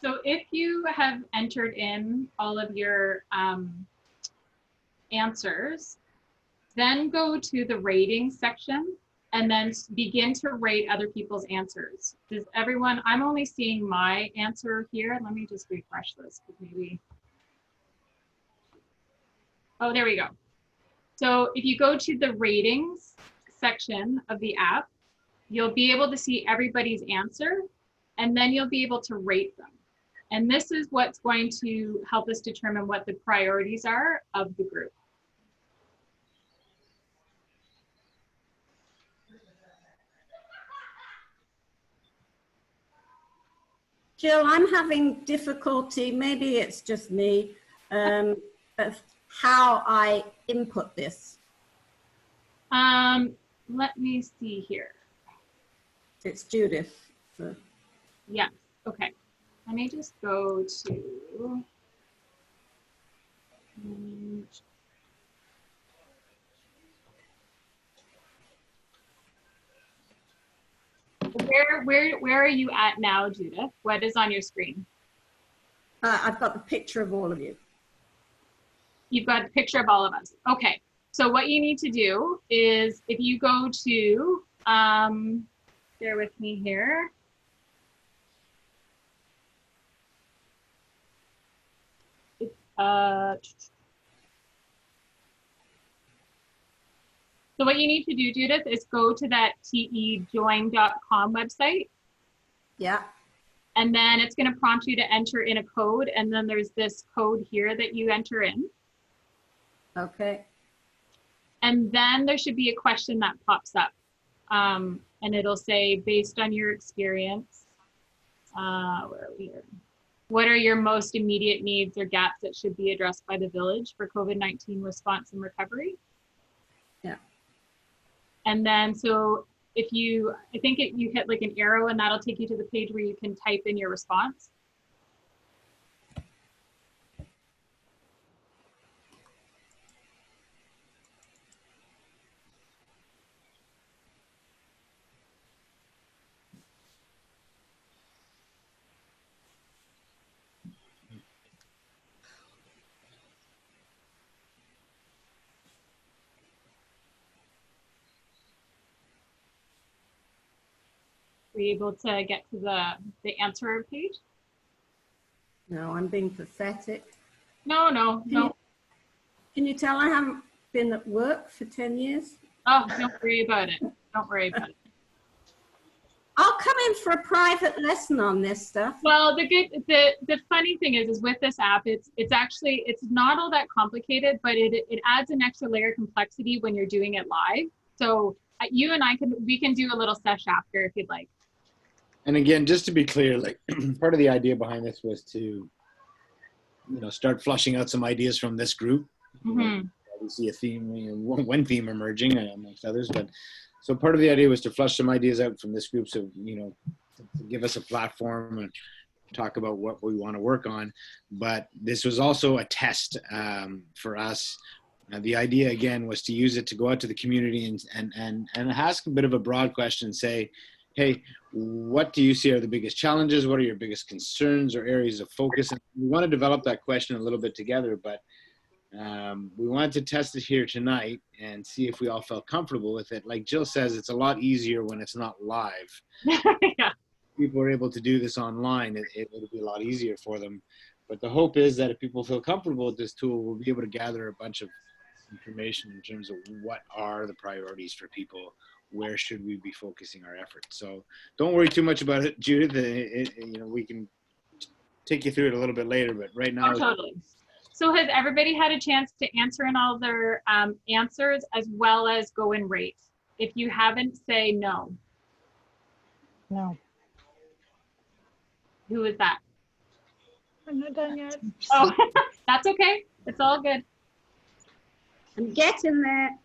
So if you have entered in all of your answers, then go to the rating section and then begin to rate other people's answers. Does everyone, I'm only seeing my answer here. Let me just refresh this, because maybe, oh, there we go. So if you go to the ratings section of the app, you'll be able to see everybody's answer, and then you'll be able to rate them. And this is what's going to help us determine what the priorities are of the group.
Jill, I'm having difficulty, maybe it's just me, of how I input this.
Let me see here.
It's Judith. So.
Yes, okay. Let me just go to, where are you at now, Judith? What is on your screen?
I've got the picture of all of you.
You've got a picture of all of us. Okay, so what you need to do is if you go to, bear with me here. So what you need to do, Judith, is go to that tejoin.com website.
Yeah.
And then it's going to prompt you to enter in a code. And then there's this code here that you enter in.
Okay.
And then there should be a question that pops up. And it'll say, based on your experience, where are we here? What are your most immediate needs or gaps that should be addressed by the village for COVID-19 response and recovery?
Yeah.
And then, so if you, I think you hit like an arrow and that'll take you to the page where you can type in your response. Were you able to get to the answer page?
No, I'm being pathetic.
No.
Can you tell I haven't been at work for 10 years?
Oh, don't worry about it. Don't worry about it.
I'll come in for a private lesson on this stuff.
Well, the funny thing is with this app, it's actually, it's not all that complicated, but it adds an extra layer of complexity when you're doing it live. So you and we can do a little sesh after if you'd like.
And again, just to be clear, like part of the idea behind this was to, start flushing out some ideas from this group.
Mm-hmm.
We see a theme, one theme emerging amongst others, but so part of the idea was to flush some ideas out from this group, so to give us a platform and talk about what we want to work on. But this was also a test for us. The idea again was to use it to go out to the community and ask a bit of a broad question. Say, hey, what do you see are the biggest challenges? What are your biggest concerns or areas of focus? And we want to develop that question a little bit together, but we wanted to test it here tonight and see if we all felt comfortable with it. Like Jill says, it's a lot easier when it's not live.
Yeah.
People are able to do this online. It'll be a lot easier for them. But the hope is that if people feel comfortable with this tool, we'll be able to gather a bunch of information in terms of what are the priorities for people, where should we be focusing our efforts. So don't worry too much about it, Judith. We can take you through it a little bit later, but right now.
Oh, totally. So has everybody had a chance to answer in all their answers as well as go and rate? If you haven't, say no.
No.
Who is that?
I'm not done yet.
Oh, that's okay. It's all good.
I'm getting there.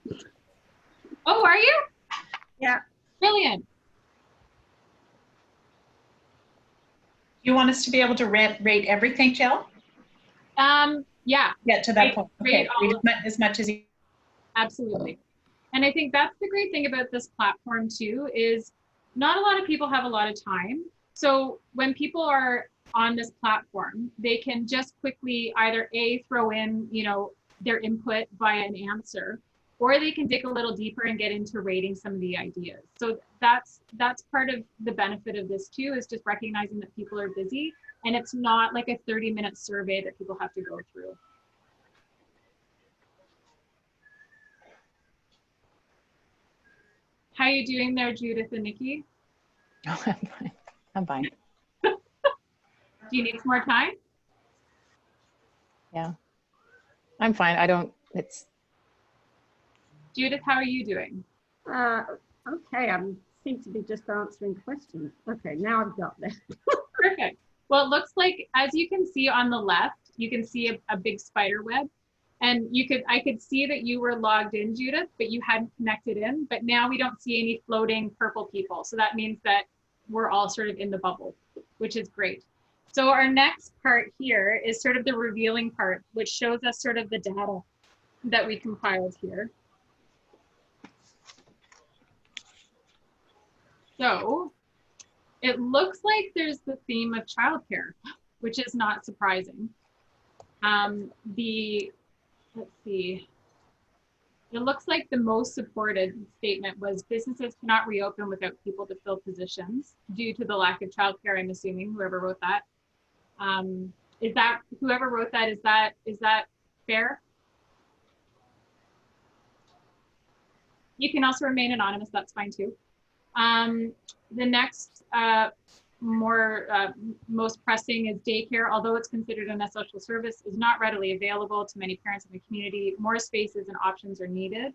Oh, are you?
Yeah.
Brilliant.
You want us to be able to rate everything, Jill?
Yeah.
Get to that point. Okay. As much as you.
Absolutely. And I think that's the great thing about this platform too, is not a lot of people have a lot of time. So when people are on this platform, they can just quickly either throw in, their input via an answer, or they can dig a little deeper and get into rating some of the ideas. So that's part of the benefit of this too, is just recognizing that people are busy and it's not like a 30-minute survey that people have to go through. How are you doing there, Judith and Nikki?
Oh, I'm fine. I'm fine.
Do you need some more time?
Yeah. I'm fine.
Judith, how are you doing?
Okay, I seem to be just answering questions. Okay, now I've got there.
Perfect. Well, it looks like, as you can see on the left, you can see a big spider web. And I could see that you were logged in, Judith, but you hadn't connected in. But now we don't see any floating purple people. So that means that we're all sort of in the bubble, which is great. So our next part here is sort of the revealing part, which shows us sort of the data that we compiled here. So it looks like there's the theme of childcare, which is not surprising. Let's see. It looks like the most supported statement was businesses cannot reopen without people to fill positions due to the lack of childcare. I'm assuming whoever wrote that. Whoever wrote that, is that fair? You can also remain anonymous, that's fine too. The next most pressing is daycare, although it's considered an essential service, is not readily available to many parents in the community. More spaces and options are needed.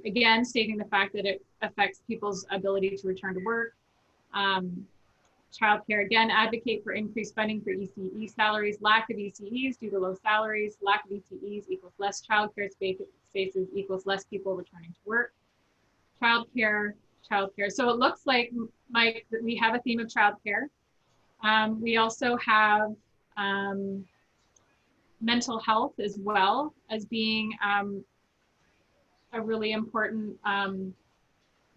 Again, stating the fact that it affects people's ability to return to work. Childcare, again, advocate for increased funding for ECE salaries. Lack of ECEs due to low salaries. Lack of ECEs equals less childcare spaces equals less people returning to work. Childcare. So it looks like, Mike, that we have a theme of childcare. We also have mental health as well as being a really important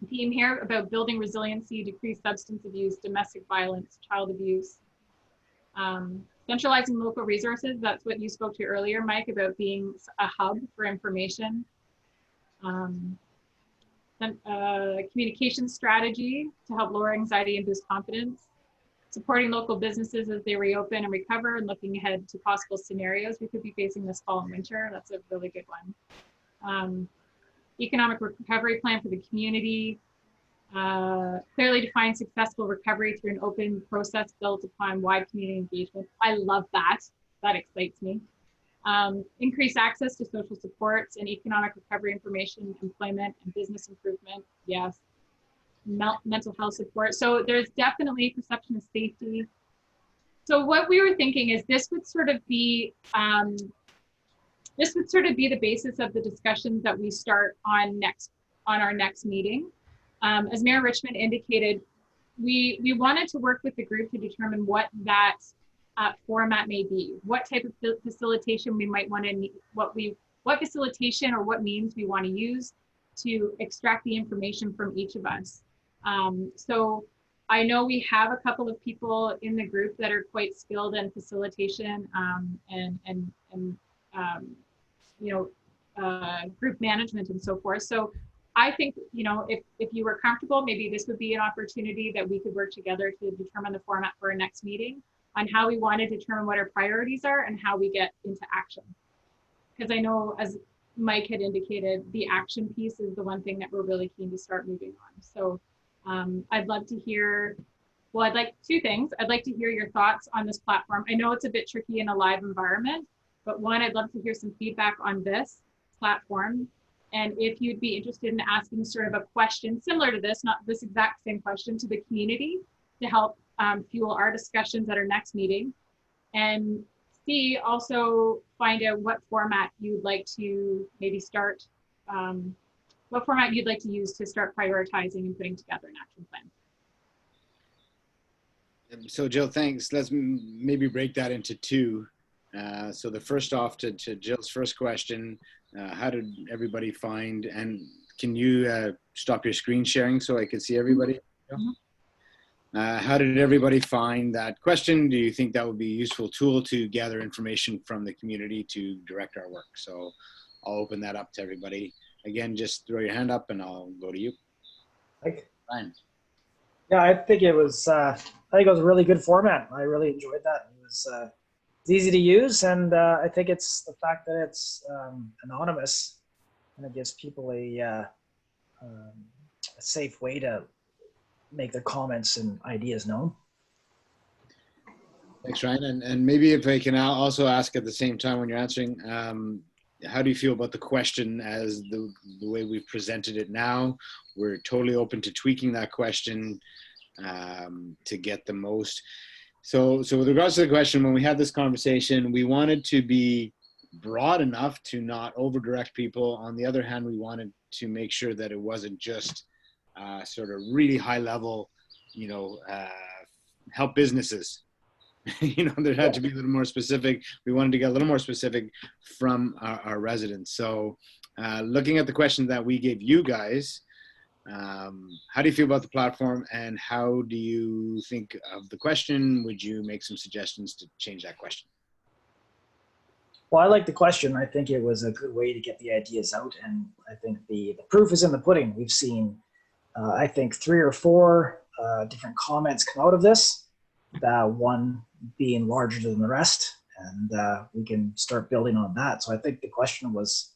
theme here about building resiliency, decreased substance abuse, domestic violence, child abuse. Centralizing local resources, that's what you spoke to earlier, Mike, about being a hub for information. Communication strategy to help lower anxiety and boost confidence. Supporting local businesses as they reopen and recover, and looking ahead to possible scenarios we could be facing this fall and winter. That's a really good one. Economic recovery plan for the community. Clearly define successful recovery through an open process built upon wide community engagement. I love that. That excites me. Increase access to social supports and economic recovery information, employment and business improvement. Yes. Mental health support. So there's definitely perception of safety. So what we were thinking is this would sort of be the basis of the discussions that we start on our next meeting. As Mayor Richmond indicated, we wanted to work with the group to determine what that format may be, what type of facilitation we might want to need, what facilitation or what means we want to use to extract the information from each of us. So I know we have a couple of people in the group that are quite skilled in facilitation group management and so forth. So I think, if you were comfortable, maybe this would be an opportunity that we could work together to determine the format for our next meeting on how we want to determine what our priorities are and how we get into action. Because I know, as Mike had indicated, the action piece is the one thing that we're really keen to start moving on. So I'd love to hear, I'd like two things. I'd like to hear your thoughts on this platform. I know it's a bit tricky in a live environment, but one, I'd love to hear some feedback on this platform. And if you'd be interested in asking sort of a question similar to this, not this exact same question, to the community to help fuel our discussions at our next meeting. And C, also find out what format you'd like to maybe start, what format you'd like to use to start prioritizing and putting together an action plan.
So Jill, thanks. Let's maybe break that into two. So the first off to Jill's first question, how did everybody find, and can you stop your screen sharing so I can see everybody? How did everybody find that question? Do you think that would be a useful tool to gather information from the community to direct our work? So I'll open that up to everybody. Again, just throw your hand up and I'll go to you. Ryan.
Yeah, I think it was a really good format. I really enjoyed that. It was it's easy to use, and I think it's the fact that it's anonymous, and it gives people a safe way to make their comments and ideas known.
Thanks, Ryan. And maybe if I can also ask at the same time when you're answering, how do you feel about the question as the way we've presented it now? We're totally open to tweaking that question to get the most. So with regards to the question, when we had this conversation, we wanted to be broad enough to not over direct people. On the other hand, we wanted to make sure that it wasn't just sort of really high level, help businesses. There had to be a little more specific. We wanted to get a little more specific from our residents. So looking at the question that we gave you guys, how do you feel about the platform, and how do you think of the question? Would you make some suggestions to change that question?
Well, I like the question. I think it was a good way to get the ideas out, and I think the proof is in the pudding. We've seen, I think, 3 or 4 different comments come out of this, one being larger than the rest, and we can start building on that. So I think the question was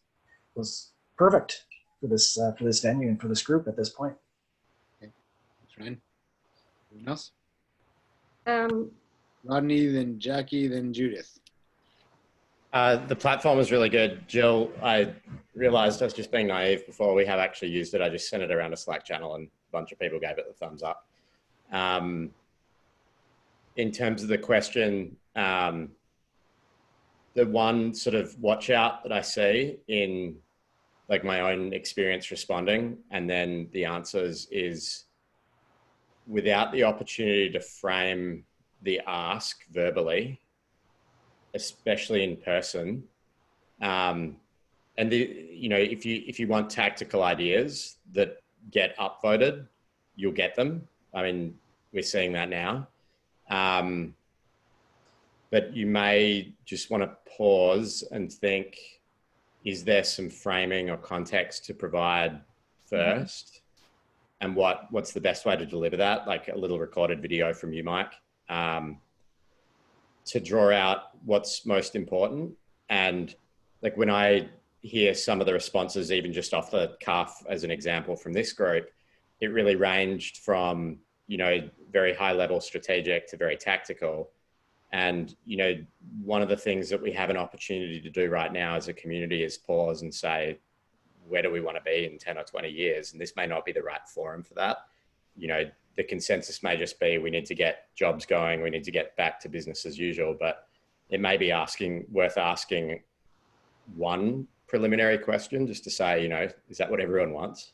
perfect for this venue and for this group at this point.
Okay. Thanks, Ryan. Anyone else? Rodney, then Jackie, then Judith.
The platform was really good. Jill, I realized I was just being naive before. We have actually used it. I just sent it around a Slack channel and a bunch of people gave it the thumbs up. In terms of the question, the one sort of watch out that I see in like my own experience responding and then the answers is without the opportunity to frame the ask verbally, especially in person. And if you want tactical ideas that get upvoted, you'll get them. I mean, we're seeing that now. But you may just want to pause and think, is there some framing or context to provide first? And what's the best way to deliver that? Like a little recorded video from you, Mike, to draw out what's most important. And like when I hear some of the responses, even just off the cuff as an example from this group, it really ranged from, very high level strategic to very tactical. And, one of the things that we have an opportunity to do right now as a community is pause and say, where do we want to be in 10 or 20 years? And this may not be the right forum for that. The consensus may just be, we need to get jobs going. We need to get back to business as usual, but it may be worth asking one preliminary question just to say, is that what everyone wants?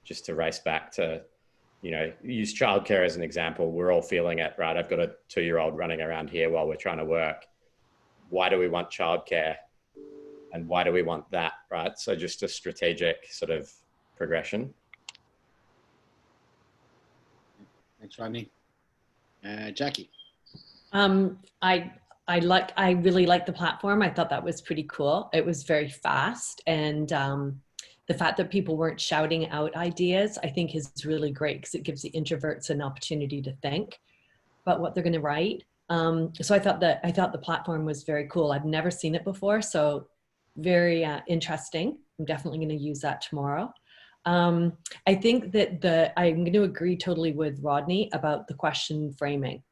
Just to race back to, use childcare as an example. We're all feeling it, right? I've got a 2-year-old running around here while we're trying to work. Why do we want childcare? And why do we want that, right? So just a strategic sort of progression.
Thanks, Rodney. Jackie.
I really like the platform. I thought that was pretty cool. It was very fast, and the fact that people weren't shouting out ideas, I think is really great because it gives the introverts an opportunity to think about what they're going to write. So I thought the platform was very cool. I've never seen it before, so very interesting. I'm definitely going to use that tomorrow. I think that I'm going to agree totally with Rodney about the question framing.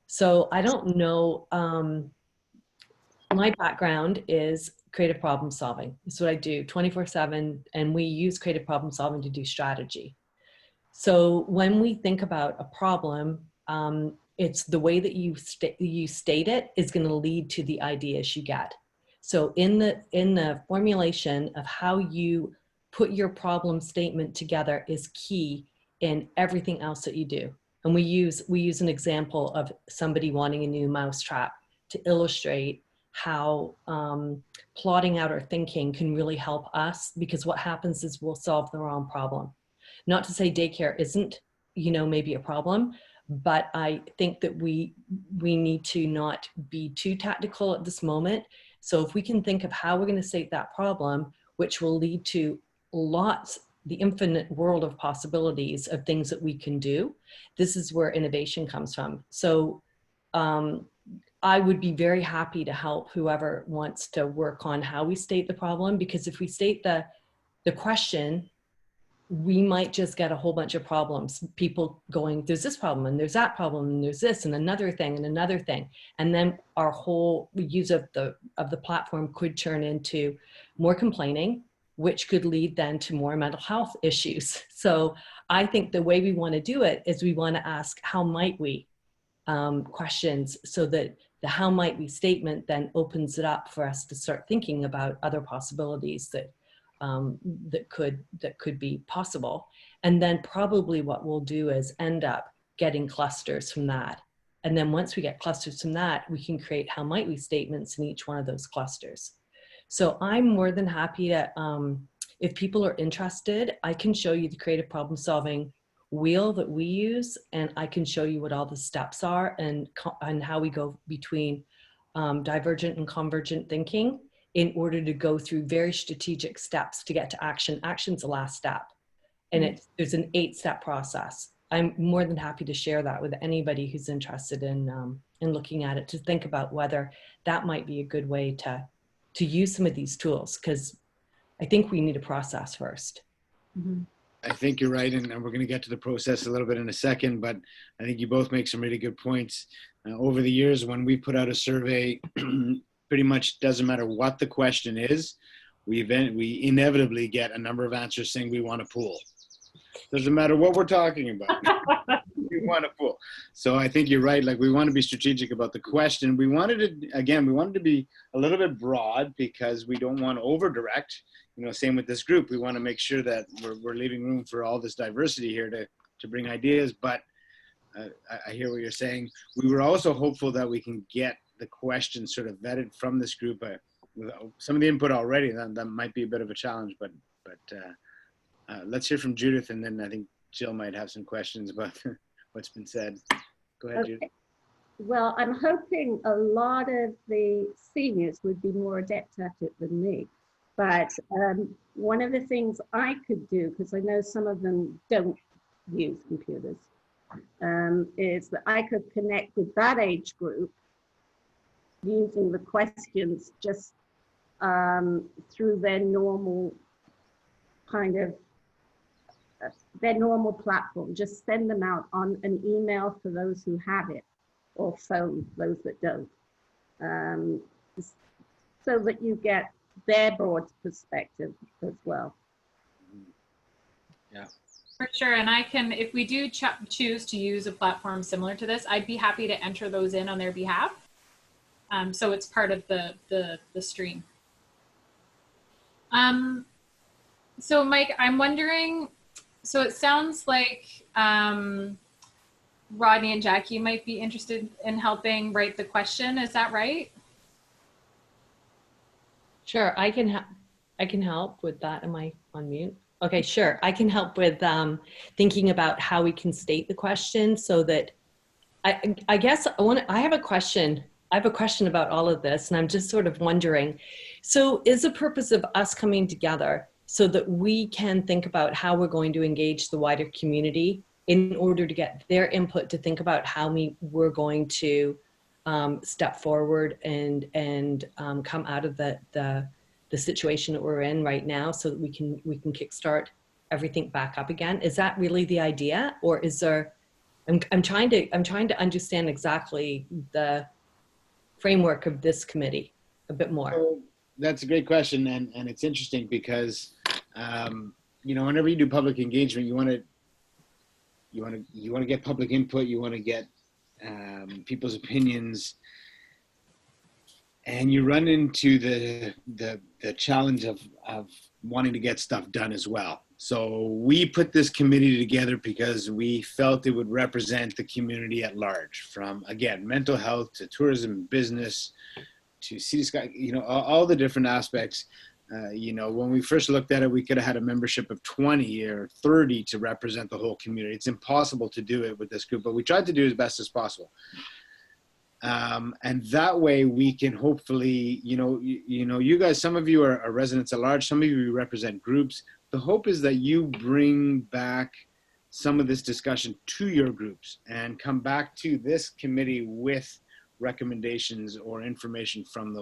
So I don't know, my background is creative problem solving. It's what I do 24/7, and we use creative problem solving to do strategy. So when we think about a problem, it's the way that you state it is going to lead to the ideas you get. So in the formulation of how you put your problem statement together is key in everything else that you do. And we use an example of somebody wanting a new mousetrap to illustrate how plotting out our thinking can really help us, because what happens is we'll solve the wrong problem. Not to say daycare isn't, maybe a problem, but I think that we need to not be too tactical at this moment. So if we can think of how we're going to state that problem, which will lead to the infinite world of possibilities of things that we can do, this is where innovation comes from. So I would be very happy to help whoever wants to work on how we state the problem, because if we state the question, we might just get a whole bunch of problems. People going, there's this problem and there's that problem and there's this and another thing and another thing. And then our whole use of the platform could turn into more complaining, which could lead then to more mental health issues. So I think the way we want to do it is we want to ask, how might we questions, so that the how might we statement then opens it up for us to start thinking about other possibilities that could be possible. And then probably what we'll do is end up getting clusters from that. And then once we get clusters from that, we can create how might we statements in each one of those clusters. So I'm more than happy to, if people are interested, I can show you the creative problem solving wheel that we use, and I can show you what all the steps are and how we go between divergent and convergent thinking in order to go through very strategic steps to get to action. Action's the last step, and there's an 8-step process. I'm more than happy to share that with anybody who's interested in looking at it, to think about whether that might be a good way to use some of these tools, because I think we need a process first.
Mm-hmm.
I think you're right, and we're going to get to the process a little bit in a second, but I think you both make some really good points. Over the years, when we put out a survey, pretty much doesn't matter what the question is, we inevitably get a number of answers saying we want a pool. Doesn't matter what we're talking about. We want a pool. So I think you're right. Like, we want to be strategic about the question. We wanted to be a little bit broad because we don't want to over direct. You know, same with this group. We want to make sure that we're leaving room for all this diversity here to bring ideas. But I hear what you're saying. We were also hopeful that we can get the questions sort of vetted from this group. With some of the input already, that might be a bit of a challenge. But let's hear from Judith, and then I think Jill might have some questions about what's been said. Go ahead, Judith.
Well, I'm hoping a lot of the seniors would be more adept at it than me. But one of the things I could do, because I know some of them don't use computers, is that I could connect with that age group using the questions just through their normal their normal platform. Just send them out on an email for those who have it, or phone those that don't, so that you get their broad perspective as well.
Yeah,
for sure. And I can, if we do choose to use a platform similar to this, I'd be happy to enter those in on their behalf, so it's part of the stream. So Mike, I'm wondering, so it sounds like Rodney and Jackie might be interested in helping write the question. Is that right?
Sure, I can help with that. Am I on mute? Okay, sure. I can help with thinking about how we can state the question so that I guess I have a question. I have a question about all of this, and I'm just sort of wondering, so is the purpose of us coming together so that we can think about how we're going to engage the wider community in order to get their input to think about how we're going to step forward and come out of the situation that we're in right now, so that we can kickstart everything back up again? Is that really the idea, or is there? I'm trying to understand exactly the framework of this committee a bit more.
So that's a great question, and it's interesting because you know, whenever you do public engagement, you want to get public input, you want to get people's opinions, and you run into the challenge of wanting to get stuff done as well. So we put this committee together because we felt it would represent the community at large, from, again, mental health to tourism, business, to Sea to Sky, you know, all the different aspects. You know, when we first looked at it, we could have had a membership of 20 or 30 to represent the whole community. It's impossible to do it with this group, but we tried to do as best as possible. And that way we can hopefully, you know, you guys, some of you are residents at large, some of you represent groups. The hope is that you bring back some of this discussion to your groups and come back to this committee with recommendations or information from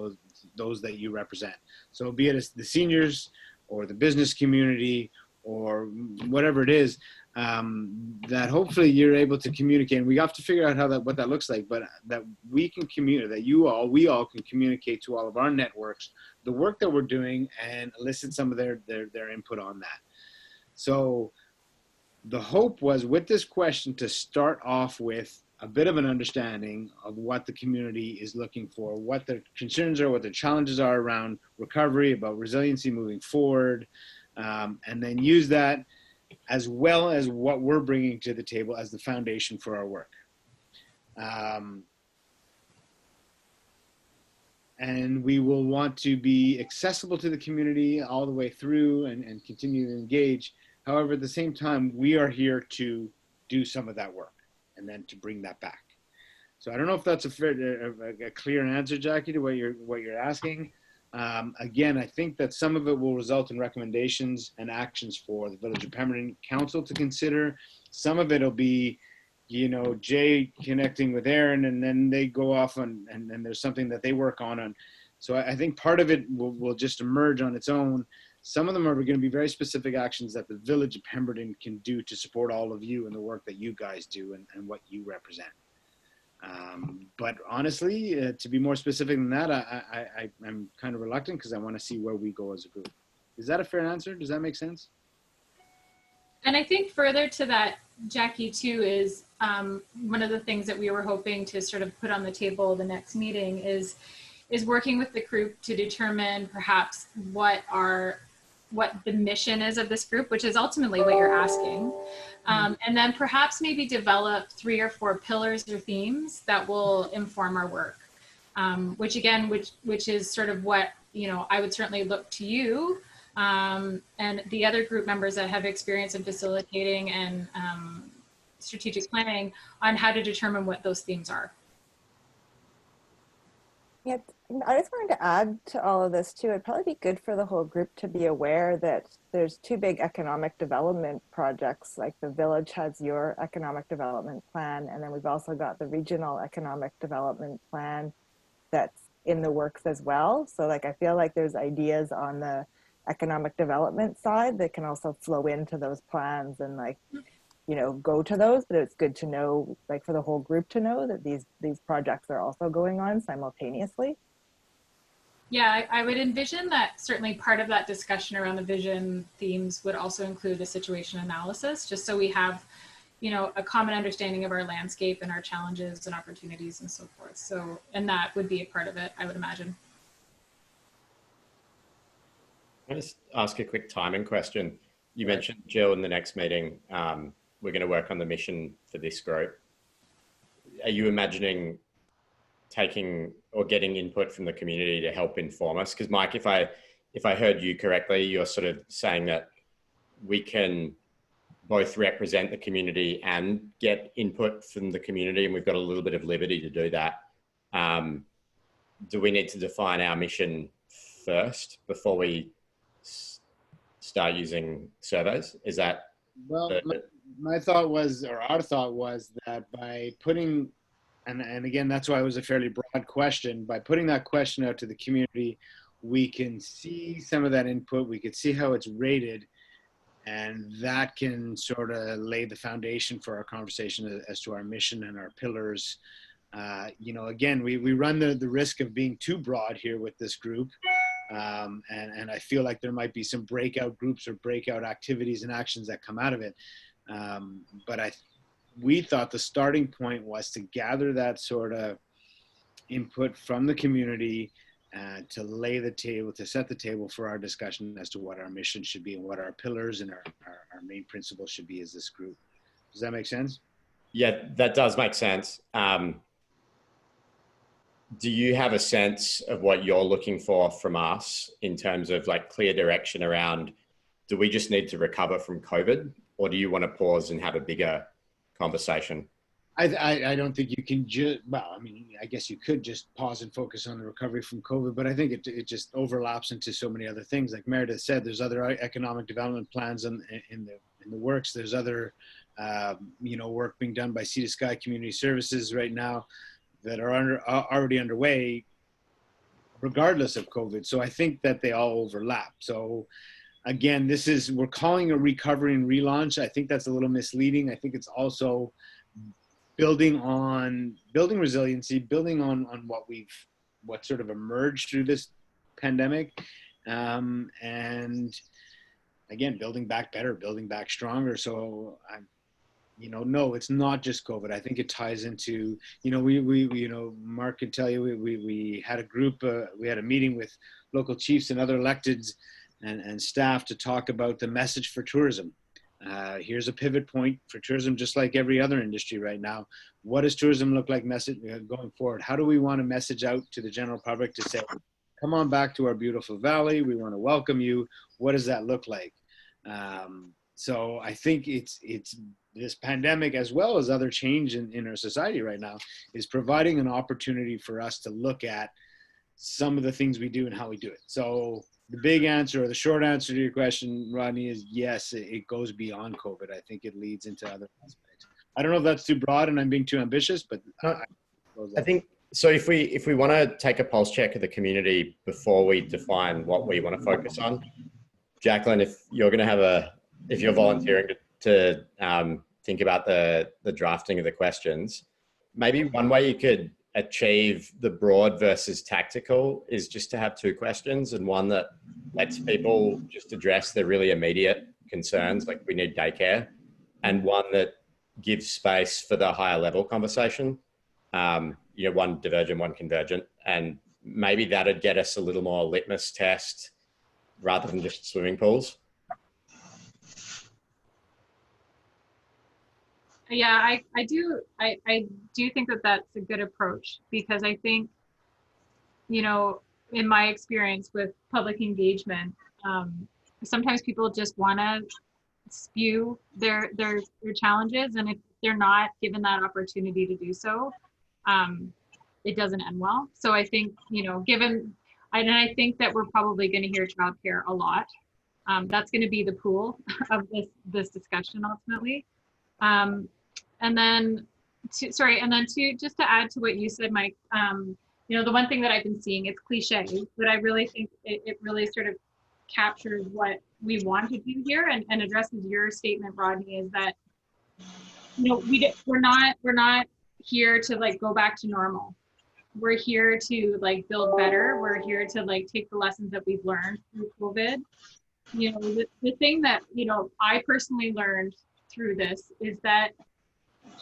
those that you represent. So be it the seniors or the business community or whatever it is, that hopefully you're able to communicate. And we have to figure out what that looks like, but that we can communicate, that we all can communicate to all of our networks the work that we're doing and elicit some of their input on that. So the hope was, with this question, to start off with a bit of an understanding of what the community is looking for, what their concerns are, what their challenges are around recovery, about resiliency moving forward, and then use that as well as what we're bringing to the table as the foundation for our work. And we will want to be accessible to the community all the way through and continue to engage. However, at the same time, we are here to do some of that work and then to bring that back. So I don't know if that's a clear answer, Jackie, to what you're asking. Again, I think that some of it will result in recommendations and actions for the Village of Pemberton Council to consider. Some of it will be, you know, Jay connecting with Aaron, and then they go off and there's something that they work on. So I think part of it will just emerge on its own. Some of them are going to be very specific actions that the Village of Pemberton can do to support all of you and the work that you guys do and what you represent. But honestly, to be more specific than that, I'm kind of reluctant because I want to see where we go as a group. Is that a fair answer? Does that make sense?
And I think further to that, Jackie, too, is one of the things that we were hoping to sort of put on the table the next meeting is working with the group to determine perhaps what the mission is of this group, which is ultimately what you're asking. And then perhaps maybe develop 3 or 4 pillars or themes that will inform our work, which is sort of what, I would certainly look to you and the other group members that have experience in facilitating and strategic planning on how to determine what those themes are.
Yeah, I just wanted to add to all of this too. It'd probably be good for the whole group to be aware that there's 2 big economic development projects. Like the village has your economic development plan, and then we've also got the regional economic development plan that's in the works as well. So like, I feel like there's ideas on the economic development side that can also flow into those plans and like, go to those, but it's good to know, like for the whole group to know that these projects are also going on simultaneously.
Yeah, I would envision that certainly part of that discussion around the vision themes would also include a situation analysis, just so we have, a common understanding of our landscape and our challenges and opportunities and so forth. So, and that would be a part of it, I would imagine.
Can I just ask a quick timing question? You mentioned, Jill, in the next meeting, we're going to work on the mission for this group. Are you imagining taking or getting input from the community to help inform us? Because Mike, if I heard you correctly, you're sort of saying that we can both represent the community and get input from the community, and we've got a little bit of liberty to do that. Do we need to define our mission first before we start using surveys? Is that
my thought was, or our thought was, that by putting, and again, that's why it was a fairly broad question, by putting that question out to the community, we can see some of that input, we could see how it's rated, and that can sort of lay the foundation for our conversation as to our mission and our pillars. Again, we run the risk of being too broad here with this group. And I feel like there might be some breakout groups or breakout activities and actions that come out of it. But we thought the starting point was to gather that sort of input from the community to lay the table, to set the table for our discussion as to what our mission should be and what our pillars and our main principles should be as this group. Does that make sense?
Yeah, that does make sense. Do you have a sense of what you're looking for from us in terms of like clear direction around, do we just need to recover from COVID, or do you want to pause and have a bigger conversation?
I don't think you can just, well, I mean, I guess you could just pause and focus on the recovery from COVID, but I think it just overlaps into so many other things. Like Meredith said, there's other economic development plans in the works. There's other, work being done by Sea to Sky Community Services right now that are already underway, regardless of COVID. So I think that they all overlap. So again, we're calling a recovery and relaunch. I think that's a little misleading. I think it's also building resiliency, building on what sort of emerged through this pandemic. And again, building back better, building back stronger. So no, it's not just COVID. I think it ties into, Mark can tell you, we had a group, we had a meeting with local chiefs and other electeds and staff to talk about the message for tourism. Here's a pivot point for tourism, just like every other industry right now. What does tourism look like going forward? How do we want to message out to the general public to say, come on back to our beautiful valley. We want to welcome you. What does that look like? So I think it's this pandemic, as well as other change in our society right now, is providing an opportunity for us to look at some of the things we do and how we do it. So the big answer, or the short answer to your question, Rodney, is yes, it goes beyond COVID. I think it leads into other aspects. I don't know if that's too broad and I'm being too ambitious, but
I think so. If we want to take a pulse check of the community before we define what we want to focus on, Jacqueline, if you're going to if you're volunteering to think about the drafting of the questions, maybe one way you could achieve the broad versus tactical is just to have two questions, and one that lets people just address their really immediate concerns, like we need daycare, and one that gives space for the higher level conversation. You know, one divergent, one convergent, and maybe that'd get us a little more litmus test rather than just swimming pools.
Yeah, I do think that that's a good approach, because I think, you know, in my experience with public engagement, sometimes people just want to spew their challenges, and if they're not given that opportunity to do so, it doesn't end well. So I think, you know, I think that we're probably going to hear childcare a lot. That's going to be the pool of this discussion ultimately. And then just to add to what you said, Mike, you know, the one thing that I've been seeing, it's cliche, but I really think it really sort of captures what we want to do here, and addresses your statement, Rodney, is that, you know, we're not here to like go back to normal. We're here to like build better. We're here to like take the lessons that we've learned through COVID. You know, the thing that, you know, I personally learned through this is that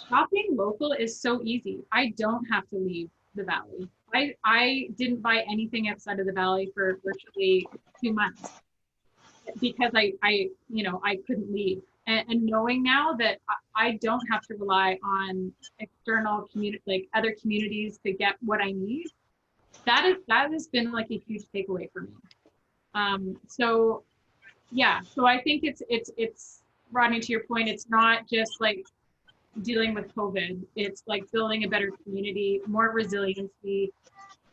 shopping local is so easy. I don't have to leave the Valley. I didn't buy anything outside of the Valley for virtually 2 months because I couldn't leave. And knowing now that I don't have to rely on external other communities to get what I need, that has been like a huge takeaway for me. So yeah, so I think it's Rodney, to your point, it's not just like dealing with COVID. It's like building a better community, more resiliency,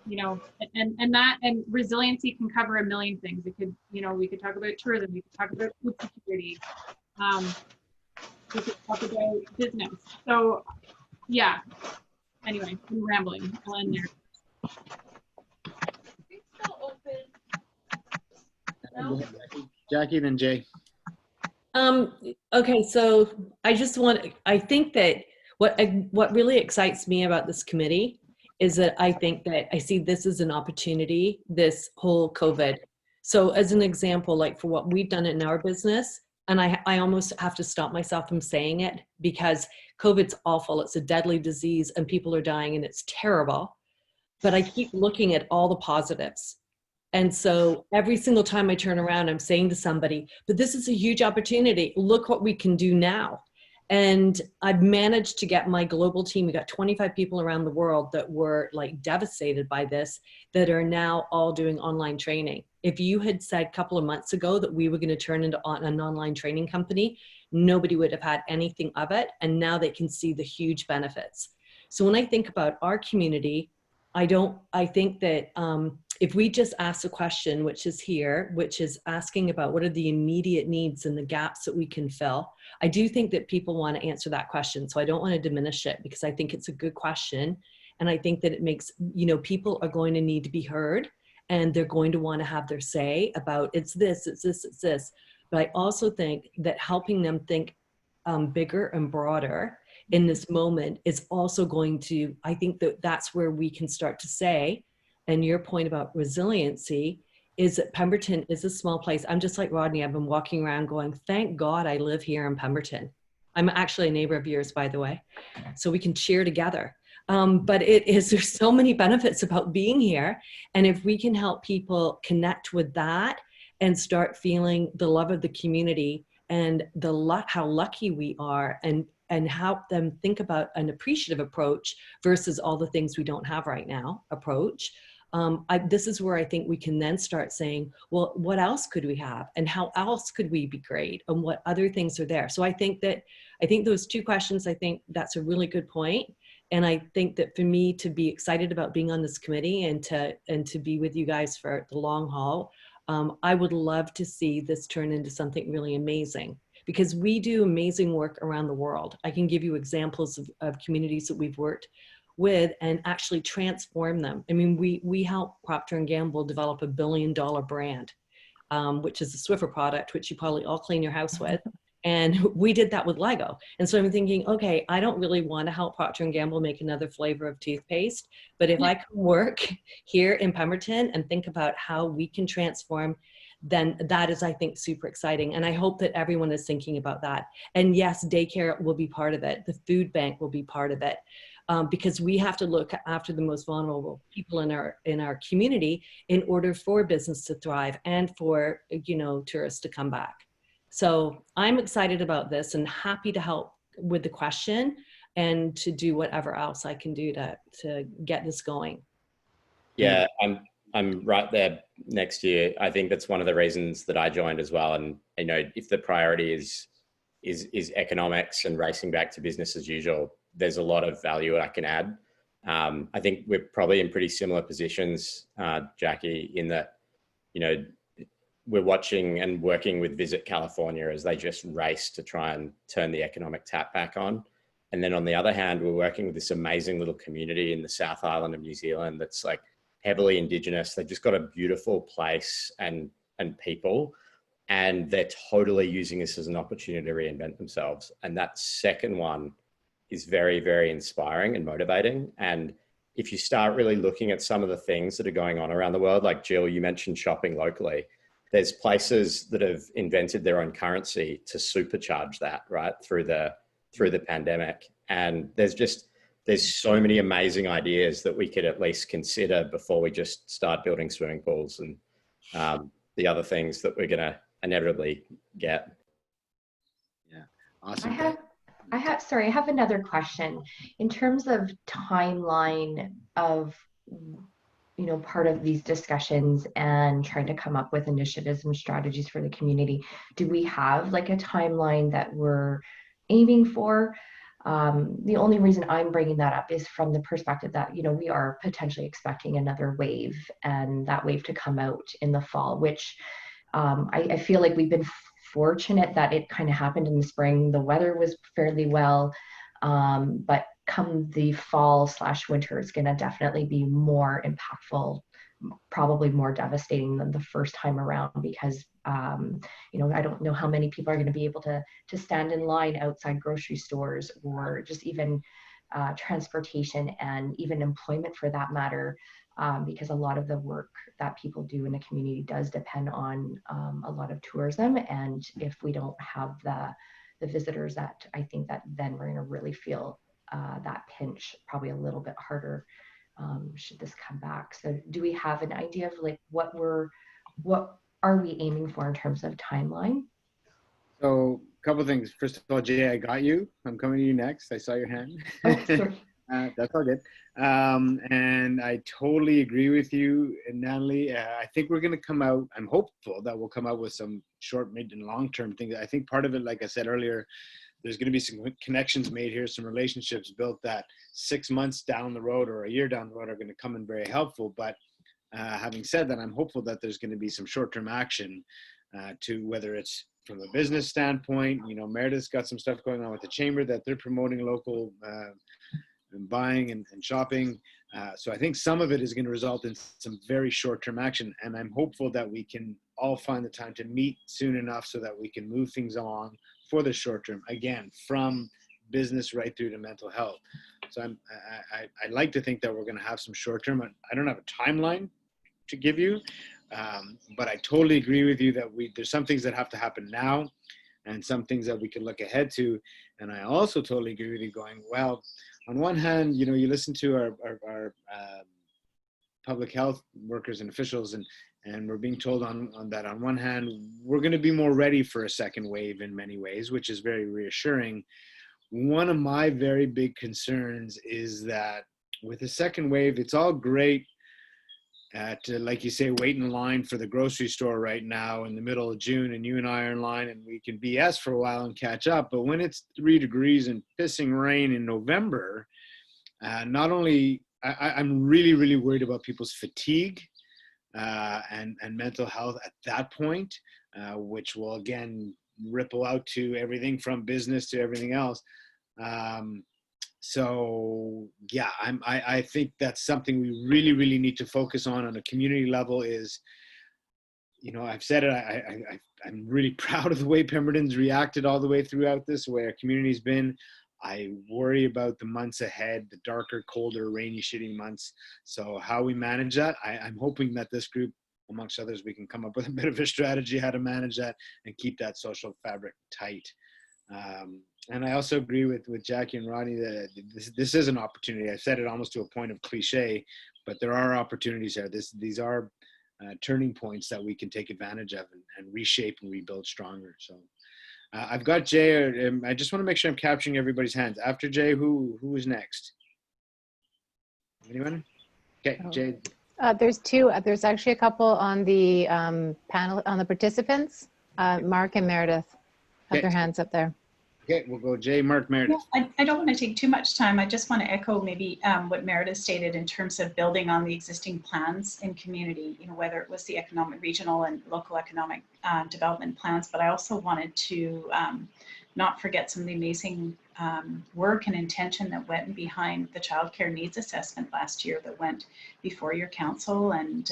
you know, and resiliency can cover a million things. It could, you know, we could talk about tourism, we could talk about food security, we could talk about business. So yeah, anyway, I'm rambling. I'll end there.
It's still open. No?
Jackie, then Jay.
Okay, so I think that what really excites me about this committee is that I think that I see this as an opportunity, this whole COVID. So as an example, like for what we've done in our business, and I almost have to stop myself from saying it because COVID's awful. It's a deadly disease and people are dying and it's terrible. But I keep looking at all the positives. And so every single time I turn around, I'm saying to somebody, but this is a huge opportunity. Look what we can do now. And I've managed to get my global team, we got 25 people around the world that were like devastated by this, that are now all doing online training. If you had said a couple of months ago that we were going to turn into an online training company, nobody would have had anything of it. And now they can see the huge benefits. So when I think about our community, I think that if we just ask a question, which is here, which is asking about what are the immediate needs and the gaps that we can fill, I do think that people want to answer that question. So I don't want to diminish it because I think it's a good question. And I think that it makes, you know, people are going to need to be heard and they're going to want to have their say about it's this, it's this, it's this. But I also think that helping them think bigger and broader in this moment is also going to, I think that that's where we can start to say, and your point about resiliency is that Pemberton is a small place. I'm just like Rodney, I've been walking around going, thank God I live here in Pemberton. I'm actually a neighbor of yours, by the way, so we can cheer together. But there's so many benefits about being here. And if we can help people connect with that and start feeling the love of the community and how lucky we are, and help them think about an appreciative approach versus all the things we don't have right now approach. This is where I think we can then start saying, well, what else could we have? And how else could we be great? And what other things are there? So I think those two questions, I think that's a really good point. And I think that for me to be excited about being on this committee and to be with you guys for the long haul, I would love to see this turn into something really amazing. Because we do amazing work around the world. I can give you examples of communities that we've worked with and actually transform them. I mean, we helped Procter & Gamble develop $1 billion brand. which is a Swiffer product, which you probably all clean your house with. And we did that with Lego. And so I'm thinking, okay, I don't really want to help Procter & Gamble make another flavor of toothpaste, but if I can work here in Pemberton and think about how we can transform, then that is, I think, super exciting. And I hope that everyone is thinking about that. And yes, daycare will be part of it. The food bank will be part of it. Because we have to look after the most vulnerable people in our community in order for business to thrive and for, you know, tourists to come back. So I'm excited about this and happy to help with the question and to do whatever else I can do to get this going.
Yeah, I'm right there next to you. I think that's one of the reasons that I joined as well. And you know, if the priority is economics and racing back to business as usual, there's a lot of value I can add. I think we're probably in pretty similar positions, Jackie, in that, you know, we're watching and working with Visit California as they just race to try and turn the economic tap back on. And then on the other hand, we're working with this amazing little community in the South Island of New Zealand that's like heavily Indigenous. They've just got a beautiful place and people, and they're totally using this as an opportunity to reinvent themselves. And that second one is very, very inspiring and motivating. And if you start really looking at some of the things that are going on around the world, like Jill, you mentioned shopping locally, there's places that have invented their own currency to supercharge that, right, through the pandemic. And there's so many amazing ideas that we could at least consider before we just start building swimming pools and the other things that we're going to inevitably get.
Yeah, awesome.
I have another question. In terms of timeline of, you know, part of these discussions and trying to come up with initiatives and strategies for the community, do we have like a timeline that we're aiming for? The only reason I'm bringing that up is from the perspective that, you know, we are potentially expecting another wave, and that wave to come out in the fall, which I feel like we've been fortunate that it kind of happened in the spring. The weather was fairly well, but come the fall / winter, it's going to definitely be more impactful, probably more devastating than the first time around, because you know, I don't know how many people are going to be able to stand in line outside grocery stores, or just even transportation and even employment for that matter, because a lot of the work that people do in the community does depend on a lot of tourism. And if we don't have the visitors, that I think that then we're going to really feel that pinch probably a little bit harder should this come back. So do we have an idea of like what are we aiming for in terms of timeline?
So a couple of things. First of all, Jay, I got you. I'm coming to you next. I saw your hand.
Oh, sorry.
That's all good. And I totally agree with you, Natalie. I think we're going to come out, I'm hopeful that we'll come out with some short, mid, and long-term things. I think part of it, like I said earlier, there's going to be some connections made here, some relationships built that 6 months down the road or a year down the road are going to come in very helpful. But having said that, I'm hopeful that there's going to be some short-term action to whether it's from a business standpoint. You know, Meredith's got some stuff going on with the chamber that they're promoting local buying and shopping. So I think some of it is going to result in some very short-term action. And I'm hopeful that we can all find the time to meet soon enough so that we can move things along for the short term, again, from business right through to mental health. So I like to think that we're going to have some short term. I don't have a timeline to give you, but I totally agree with you that there's some things that have to happen now and some things that we can look ahead to. And I also totally agree with you going, well, on one hand, you know, you listen to our public health workers and officials, and we're being told on that on one hand, we're going to be more ready for a second wave in many ways, which is very reassuring. One of my very big concerns is that with the second wave, it's all great to, like you say, wait in line for the grocery store right now in the middle of June, and you and I are in line and we can BS for a while and catch up. But when it's 3 degrees and pissing rain in November, not only I'm really, really worried about people's fatigue and mental health at that point, which will again ripple out to everything from business to everything else. So yeah, I think that's something we really, really need to focus on a community level is, you know, I've said it, I'm really proud of the way Pemberton's reacted all the way throughout this, the way our community's been. I worry about the months ahead, the darker, colder, rainy, shitty months. So how we manage that, I'm hoping that this group, amongst others, we can come up with a bit of a strategy how to manage that and keep that social fabric tight. And I also agree with Jackie and Rodney that this is an opportunity. I've said it almost to a point of cliche, but there are opportunities there. These are turning points that we can take advantage of and reshape and rebuild stronger. So I've got Jay. I just want to make sure I'm capturing everybody's hands. After Jay, who is next? Anyone? Okay, Jay.
There's two. There's actually a couple on the panel, on the participants. Mark and Meredith have their hands up there.
Okay, we'll go Jay, Mark, Meredith.
Yeah, I don't want to take too much time. I just want to echo maybe what Meredith stated in terms of building on the existing plans in community, you know, whether it was the economic, regional and local economic development plans, but I also wanted to not forget some of the amazing work and intention that went behind the childcare needs assessment last year that went before your council and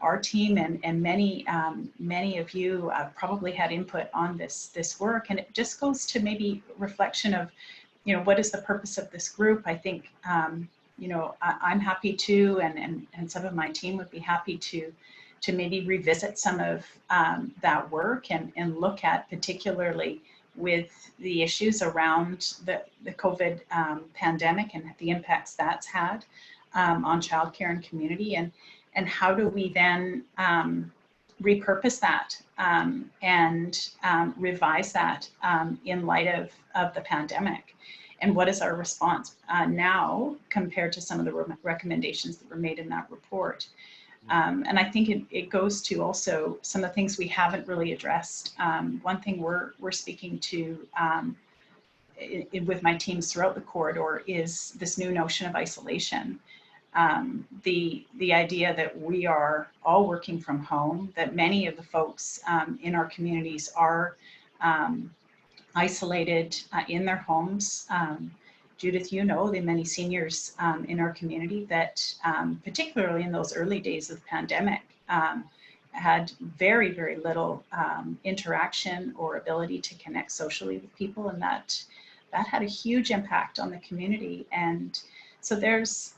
our team and many of you probably had input on this work, and it just goes to maybe reflection of, you know, what is the purpose of this group. I think you know, I'm happy to, and some of my team would be happy to maybe revisit some of that work and look at, particularly with the issues around the COVID pandemic and the impacts that's had on childcare and community, and how do we then repurpose that and revise that in light of the pandemic? And what is our response now compared to some of the recommendations that were made in that report? And I think it goes to also some of the things we haven't really addressed. One thing we're speaking to with my teams throughout the corridor is this new notion of isolation. The idea that we are all working from home, that many of the folks in our communities are isolated in their homes. Judith, you know, the many seniors in our community that, particularly in those early days of the pandemic, had very, very little interaction or ability to connect socially with people, and that had a huge impact on the community. And so there's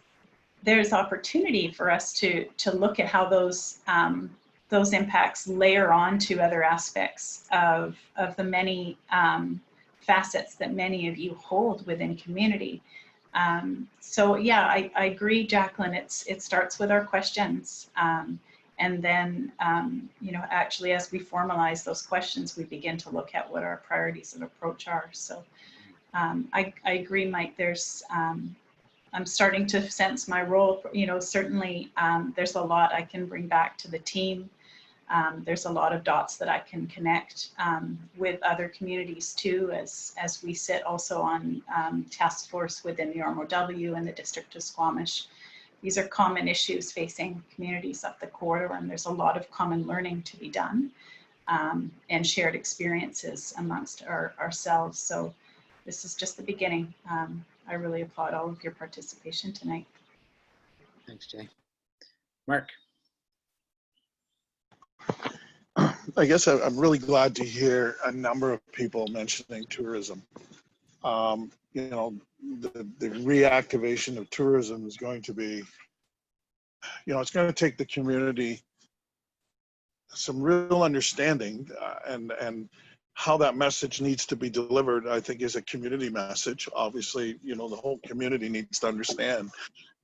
opportunity for us to look at how those impacts layer on to other aspects of the many facets that many of you hold within community. So yeah, I agree, Jacqueline. It starts with our questions, and then you know, actually as we formalize those questions, we begin to look at what our priorities and approach are. So I agree, Mike. There's I'm starting to sense my role. You know, certainly there's a lot I can bring back to the team. There's a lot of dots that I can connect with other communities too, as we sit also on task force within the RMOW and the District of Squamish. These are common issues facing communities up the corridor, and there's a lot of common learning to be done and shared experiences amongst ourselves. So this is just the beginning. I really applaud all of your participation tonight.
Thanks, Jay. Mark.
I guess I'm really glad to hear a number of people mentioning tourism. You know, the reactivation of tourism is going to be, you know, it's going to take the community some real understanding and how that message needs to be delivered, I think, is a community message. Obviously, you know, the whole community needs to understand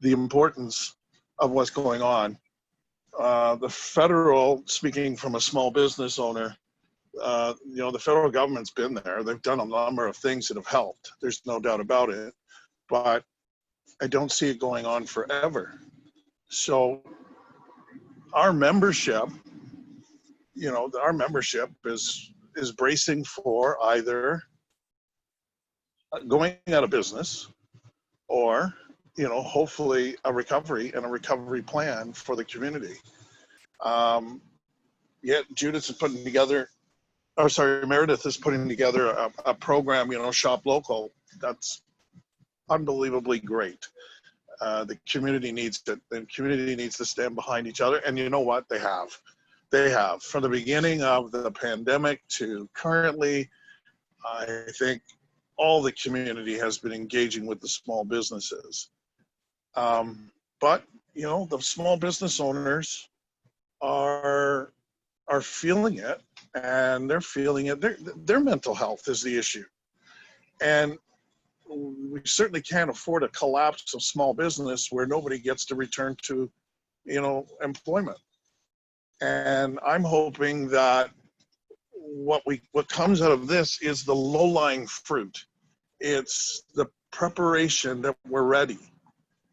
the importance of what's going on. The federal, speaking from a small business owner, you know, the federal government's been there. They've done a number of things that have helped. There's no doubt about it. But I don't see it going on forever. So our membership, you know, our membership is bracing for either going out of business or, you know, hopefully a recovery and a recovery plan for the community. Yet Judith is putting together, or sorry, Meredith is putting together a program, you know, Shop Local. That's unbelievably great. The community needs it. The community needs to stand behind each other. And you know what? They have. They have. From the beginning of the pandemic to currently, I think all the community has been engaging with the small businesses. But, you know, the small business owners are feeling it, and they're feeling it. Their mental health is the issue. And we certainly can't afford a collapse of small business where nobody gets to return to, you know, employment. And I'm hoping that what comes out of this is the low-lying fruit. It's the preparation that we're ready,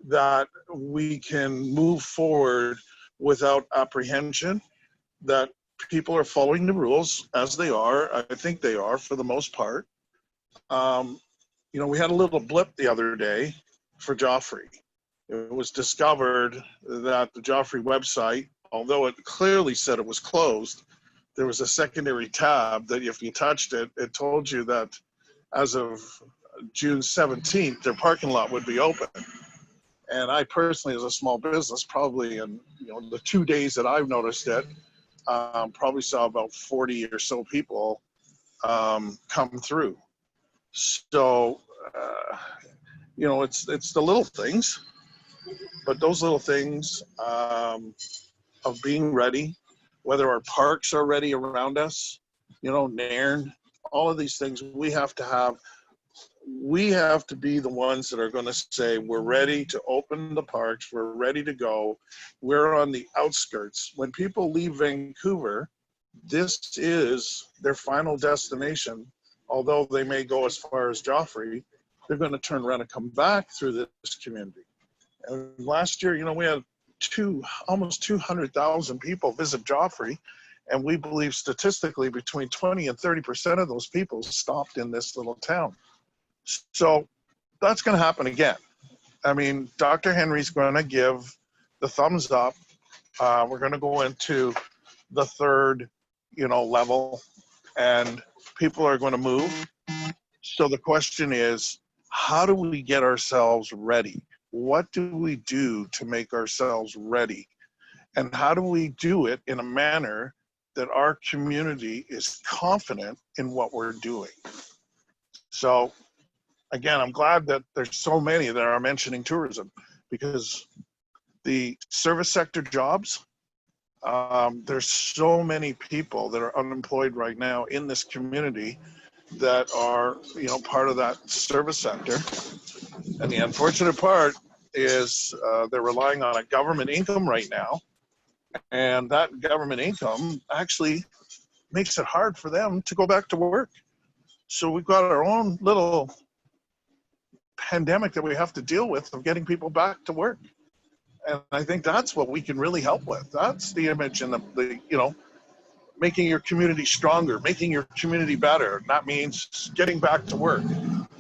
that we can move forward without apprehension, that people are following the rules as they are. I think they are for the most part. You know, we had a little blip the other day for Joffrey. It was discovered that the Joffrey website, although it clearly said it was closed, there was a secondary tab that if you touched it, it told you that as of June 17th, their parking lot would be open. And I personally, as a small business, probably in, you know, the 2 days that I've noticed it, probably saw about 40 or so people come through. So, you know, it's the little things, but those little things of being ready, whether our parks are ready around us, you know, Nairn, all of these things we have to be the ones that are going to say, we're ready to open the parks, we're ready to go, we're on the outskirts. When people leave Vancouver, this is their final destination. Although they may go as far as Joffrey, they're going to turn around and come back through this community. And last year, you know, we had almost 200,000 people visit Joffrey, and we believe statistically between 20 and 30% of those people stopped in this little town. So that's going to happen again. I mean, Dr. Henry's going to give the thumbs up. We're going to go into the third, you know, level, and people are going to move. So the question is, how do we get ourselves ready? What do we do to make ourselves ready? And how do we do it in a manner that our community is confident in what we're doing? So again, I'm glad that there's so many that are mentioning tourism, because the service sector jobs, there's so many people that are unemployed right now in this community that are, you know, part of that service sector. And the unfortunate part is they're relying on a government income right now. And that government income actually makes it hard for them to go back to work. So we've got our own little pandemic that we have to deal with of getting people back to work. And I think that's what we can really help with. That's the image and the you know, making your community stronger, making your community better. And that means getting back to work,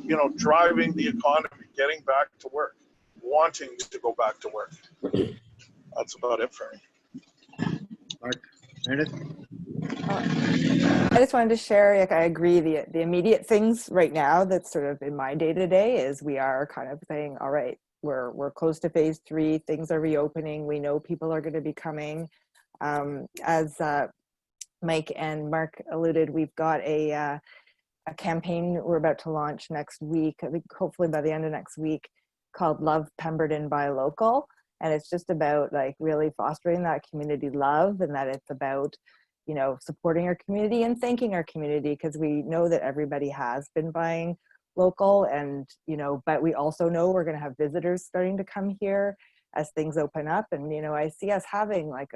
you know, driving the economy, getting back to work, wanting to go back to work. That's about it for me.
Mark, Meredith?
I just wanted to share, like, I agree, the immediate things right now that's sort of in my day-to-day is we are kind of saying, all right, we're close to phase 3, things are reopening, we know people are going to be coming. As Mike and Mark alluded, we've got a campaign we're about to launch next week, I think hopefully by the end of next week, called Love Pemberton Buy Local. And it's just about like really fostering that community love, and that it's about, you know, supporting our community and thanking our community, because we know that everybody has been buying local, and, you know, but we also know we're going to have visitors starting to come here as things open up. And, you know, I see us having like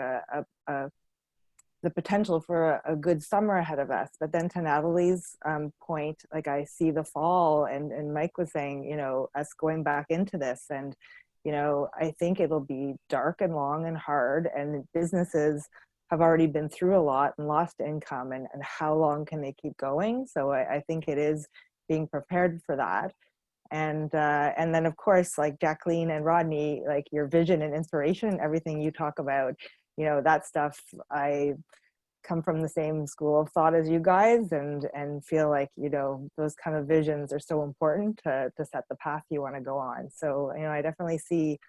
the potential for a good summer ahead of us. But then to Natalie's point, like I see the fall, and Mike was saying, you know, us going back into this, and, you know, I think it'll be dark and long and hard, and businesses have already been through a lot and lost income, and how long can they keep going? So I think it is being prepared for that. And then of course, like Jacqueline and Rodney, like your vision and inspiration, everything you talk about, you know, that stuff, I come from the same school of thought as you guys, and feel like, you know, those kind of visions are so important to set the path you want to go on. So, you know, I definitely see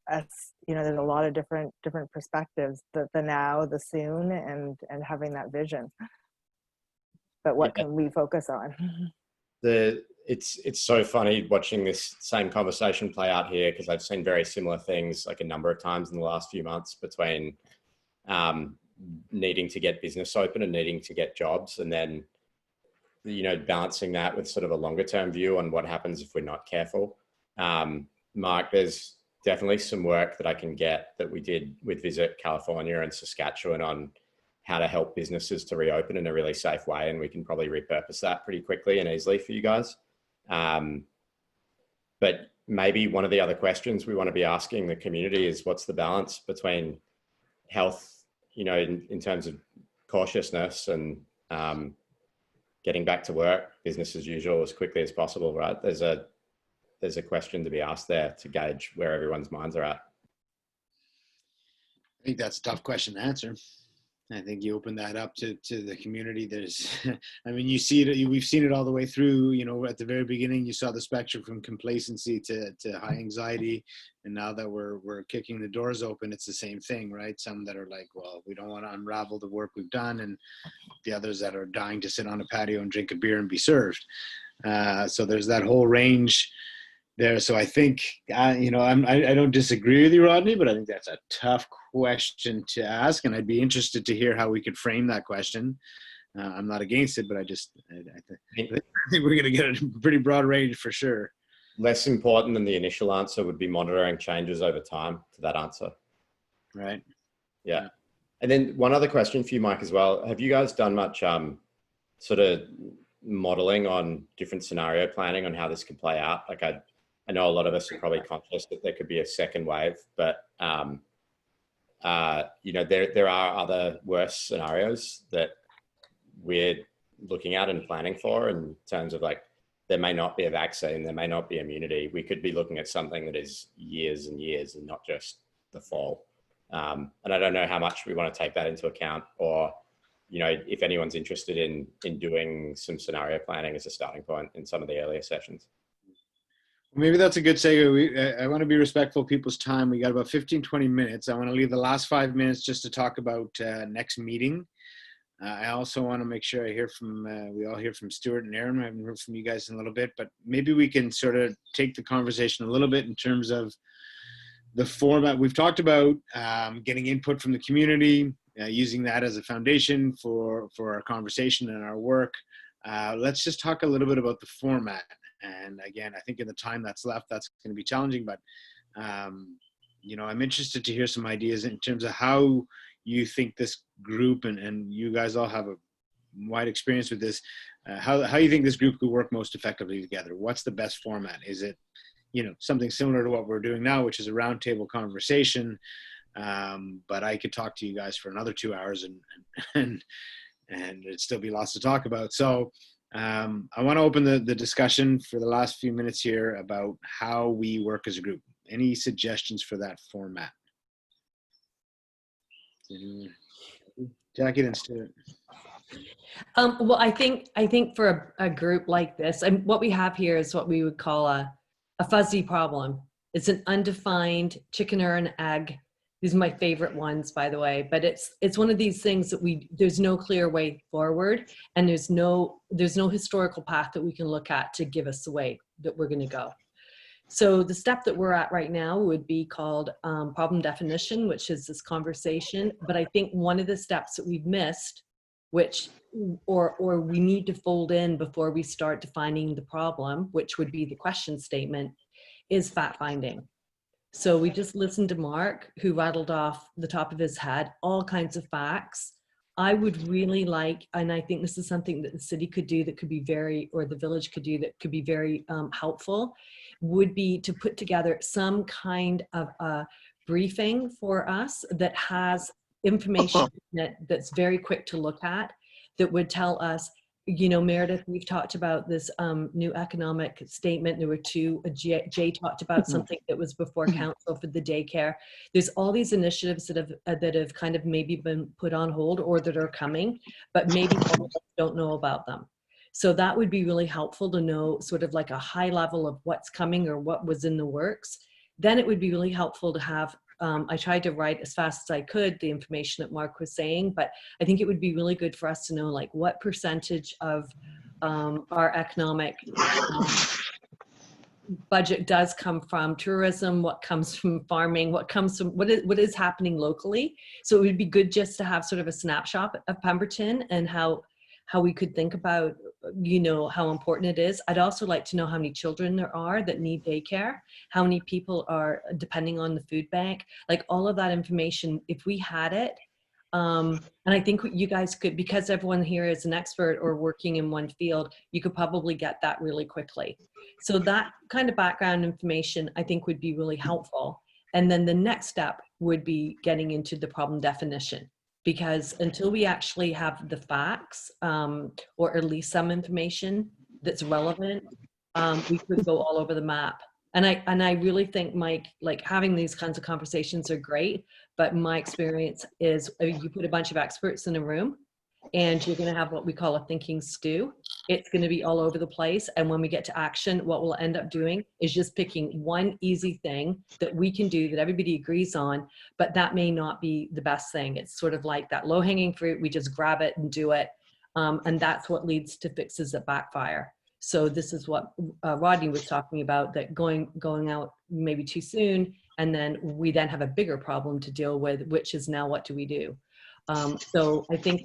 as you know, there's a lot of different perspectives, the now, the soon, and having that vision. But what can we focus on?
It's so funny watching this same conversation play out here, because I've seen very similar things like a number of times in the last few months, between needing to get business open and needing to get jobs, and then, you know, balancing that with sort of a longer term view on what happens if we're not careful. Mark, there's definitely some work that I can get that we did with Visit California and Saskatchewan on how to help businesses to reopen in a really safe way, and we can probably repurpose that pretty quickly and easily for you guys. But maybe one of the other questions we want to be asking the community is, what's the balance between health, you know, in terms of cautiousness, and getting back to work, business as usual, as quickly as possible, right? There's a question to be asked there to gauge where everyone's minds are at.
I think that's a tough question to answer. I think you open that up to the community. There's, I mean, you see it, we've seen it all the way through. You know, at the very beginning, you saw the spectrum from complacency to high anxiety. And now that we're kicking the doors open, it's the same thing, right? Some that are like, well, we don't want to unravel the work we've done. And the others that are dying to sit on a patio and drink a beer and be served. So there's that whole range there. So I think, you know, I don't disagree with you, Rodney, but I think that's a tough question to ask. And I'd be interested to hear how we could frame that question. I'm not against it, but I think we're going to get a pretty broad range for sure.
Less important than the initial answer would be monitoring changes over time to that answer.
Right.
Yeah. And then one other question for you, Mike, as well. Have you guys done much sort of modeling on different scenario planning on how this could play out? Like I know a lot of us are probably conscious that there could be a second wave, but you know, there are other worse scenarios that we're looking at and planning for, in terms of, like, there may not be a vaccine, there may not be immunity. We could be looking at something that is years and years and not just the fall. And I don't know how much we want to take that into account, or, you know, if anyone's interested in doing some scenario planning as a starting point in some of the earlier sessions.
Maybe that's a good segue. I want to be respectful of people's time. We got about 15, 20 minutes. I want to leave the last 5 minutes just to talk about next meeting. I also want to make sure I hear from, we all hear from Stuart and Aaron. I haven't heard from you guys in a little bit, but maybe we can sort of take the conversation a little bit in terms of the format. We've talked about getting input from the community, using that as a foundation for our conversation and our work. Let's just talk a little bit about the format. And again, I think in the time that's left, that's going to be challenging, but you know, I'm interested to hear some ideas in terms of how you think this group, and you guys all have a wide experience with this, how you think this group could work most effectively together. What's the best format? Is it, you know, something similar to what we're doing now, which is a roundtable conversation? But I could talk to you guys for another 2 hours and it'd still be lots to talk about. So I want to open the discussion for the last few minutes here about how we work as a group. Any suggestions for that format? Jackie, then Stuart.
Well, I think for a group like this, and what we have here is what we would call a fuzzy problem. It's an undefined chicken or an egg. These are my favorite ones, by the way, but it's one of these things that there's no clear way forward, and there's no historical path that we can look at to give us the way that we're going to go. So the step that we're at right now would be called problem definition, which is this conversation. But I think one of the steps that we've missed, or we need to fold in before we start defining the problem, which would be the question statement, is fact finding. So we just listened to Mark, who rattled off the top of his head all kinds of facts. I would really like, and I think this is something that the city could do that could be or the village could do that could be very helpful, would be to put together some kind of a briefing for us that has information that's very quick to look at, that would tell us, you know, Meredith, we've talked about this new economic statement. There were two. Jay talked about something that was before council for the daycare. There's all these initiatives that have kind of maybe been put on hold or that are coming, but maybe all of us don't know about them. So that would be really helpful to know, sort of like a high level of what's coming or what was in the works. then it would be really helpful to have, I tried to write as fast as I could the information that Mark was saying, but I think it would be really good for us to know like what percentage of our economic budget does come from tourism, what comes from farming, what comes from what is happening locally. So it would be good just to have sort of a snapshot of Pemberton and how we could think about, you know, how important it is. I'd also like to know how many children there are that need daycare, how many people are depending on the food bank, like all of that information, if we had it. And I think you guys could, because everyone here is an expert or working in one field, you could probably get that really quickly. So that kind of background information I think would be really helpful. And then the next step would be getting into the problem definition, because until we actually have the facts or at least some information that's relevant, we could go all over the map. And I really think, Mike, like having these kinds of conversations are great, but my experience is you put a bunch of experts in a room and you're going to have what we call a thinking stew. It's going to be all over the place. And when we get to action, what we'll end up doing is just picking one easy thing that we can do that everybody agrees on, but that may not be the best thing. It's sort of like that low-hanging fruit. We just grab it and do it. And that's what leads to fixes that backfire. So this is what Rodney was talking about, that going out maybe too soon, and then we then have a bigger problem to deal with, which is now what do we do? So I think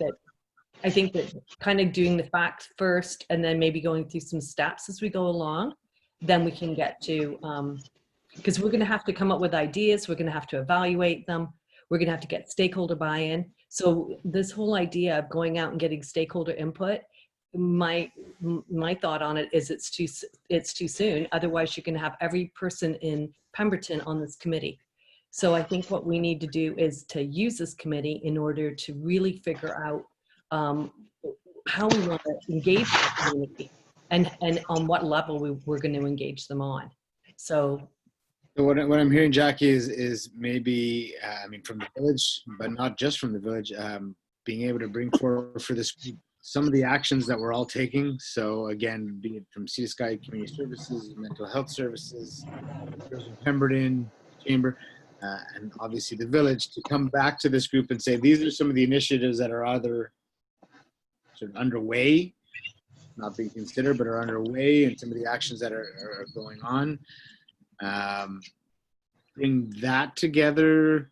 that kind of doing the facts first and then maybe going through some steps as we go along, then we can get to, because we're going to have to come up with ideas, we're going to have to evaluate them, we're going to have to get stakeholder buy-in. So this whole idea of going out and getting stakeholder input, my thought on it is it's too soon. Otherwise you're going to have every person in Pemberton on this committee. So I think what we need to do is to use this committee in order to really figure out how we want to engage the community and on what level we're going to engage them on. So
what I'm hearing, Jackie, is maybe, I mean, from the village, but not just from the village, being able to bring forward for this some of the actions that we're all taking. So again, be it from Sea to Sky Community Services, mental health services, Pemberton Chamber, and obviously the village, to come back to this group and say, these are some of the initiatives that are either sort of underway, not being considered, but are underway, and some of the actions that are going on. Bring that together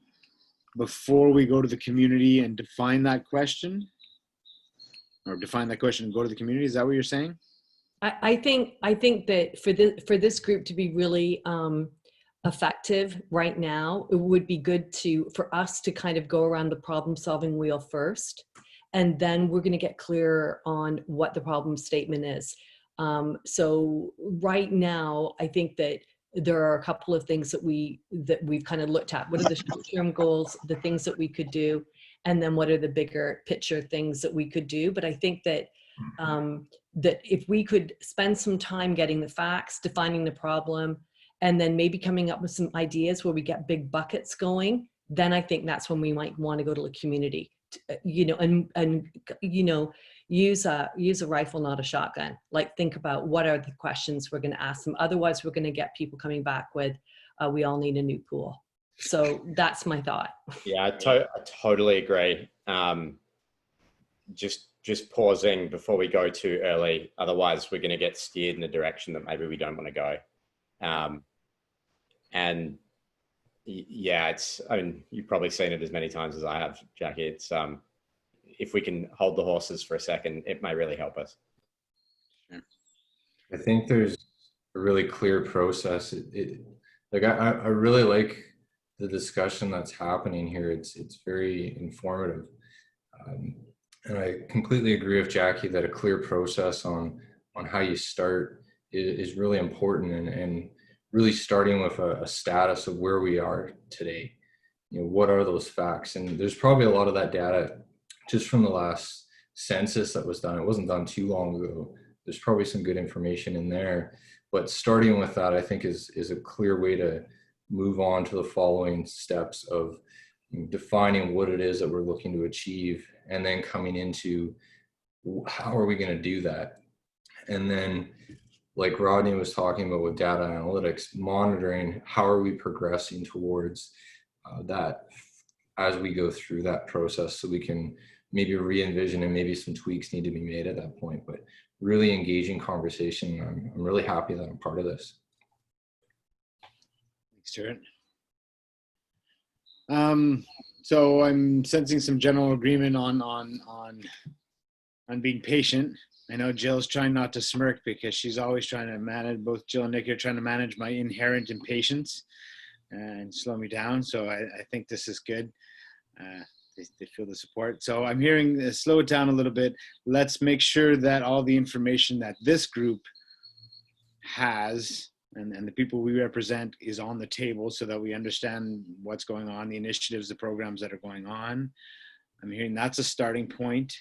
before we go to the community and define that question, or define that question and go to the community. Is that what you're saying?
I think that for this group to be really effective right now, it would be good for us to kind of go around the problem solving wheel first, and then we're going to get clearer on what the problem statement is. So right now, I think that there are a couple of things that we've kind of looked at. What are the short-term goals, the things that we could do, and then what are the bigger picture things that we could do? But I think that that if we could spend some time getting the facts, defining the problem, and then maybe coming up with some ideas where we get big buckets going, then I think that's when we might want to go to the community, and use a rifle, not a shotgun. Like, think about what are the questions we're going to ask them. Otherwise, we're going to get people coming back with, we all need a new pool. So that's my thought.
Yeah, I totally agree. Just pausing before we go too early. Otherwise, we're going to get steered in a direction that maybe we don't want to go. And yeah, I mean, you've probably seen it as many times as I have, Jackie. It's, if we can hold the horses for a second, it may really help us.
I think there's a really clear process. Like I really like the discussion that's happening here. It's very informative. And I completely agree with Jackie that a clear process on how you start is really important, and really starting with a status of where we are today. What are those facts? And there's probably a lot of that data just from the last census that was done. It wasn't done too long ago. There's probably some good information in there, but starting with that, I think is a clear way to move on to the following steps of defining what it is that we're looking to achieve, and then coming into how are we going to do that. And then like Rodney was talking about with data analytics, monitoring how are we progressing towards that as we go through that process, so we can maybe re-envision and maybe some tweaks need to be made at that point. But really engaging conversation. I'm really happy that I'm part of this.
Thanks, Stuart. So I'm sensing some general agreement on being patient. I know Jill's trying not to smirk because she's always trying to manage, both Jill and Nick are trying to manage my inherent impatience and slow me down. So I think this is good. They feel the support. So I'm hearing slow it down a little bit. Let's make sure that all the information that this group has and the people we represent is on the table so that we understand what's going on, the initiatives, the programs that are going on. I'm hearing that's a starting point.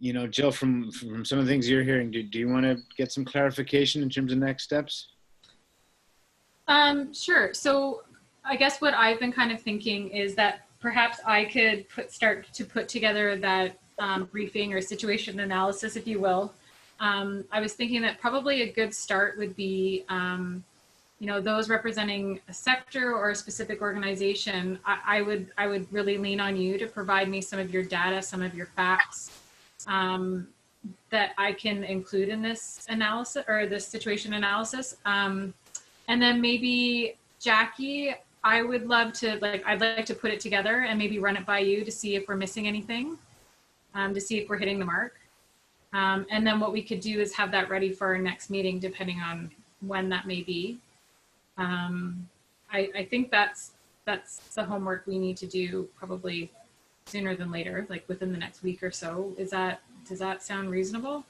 You know, Jill, from some of the things you're hearing, do you want to get some clarification in terms of next steps?
Sure. So I guess what I've been kind of thinking is that perhaps I could start to put together that briefing or situation analysis, if you will. I was thinking that probably a good start would be, you know, those representing a sector or a specific organization. I would really lean on you to provide me some of your data, some of your facts that I can include in this analysis or this situation analysis. And then maybe Jackie, I would love to, I'd like to put it together and maybe run it by you to see if we're missing anything, to see if we're hitting the mark. And then what we could do is have that ready for our next meeting, depending on when that may be. I think that's the homework we need to do probably sooner than later, like within the next week or so. Does that sound reasonable?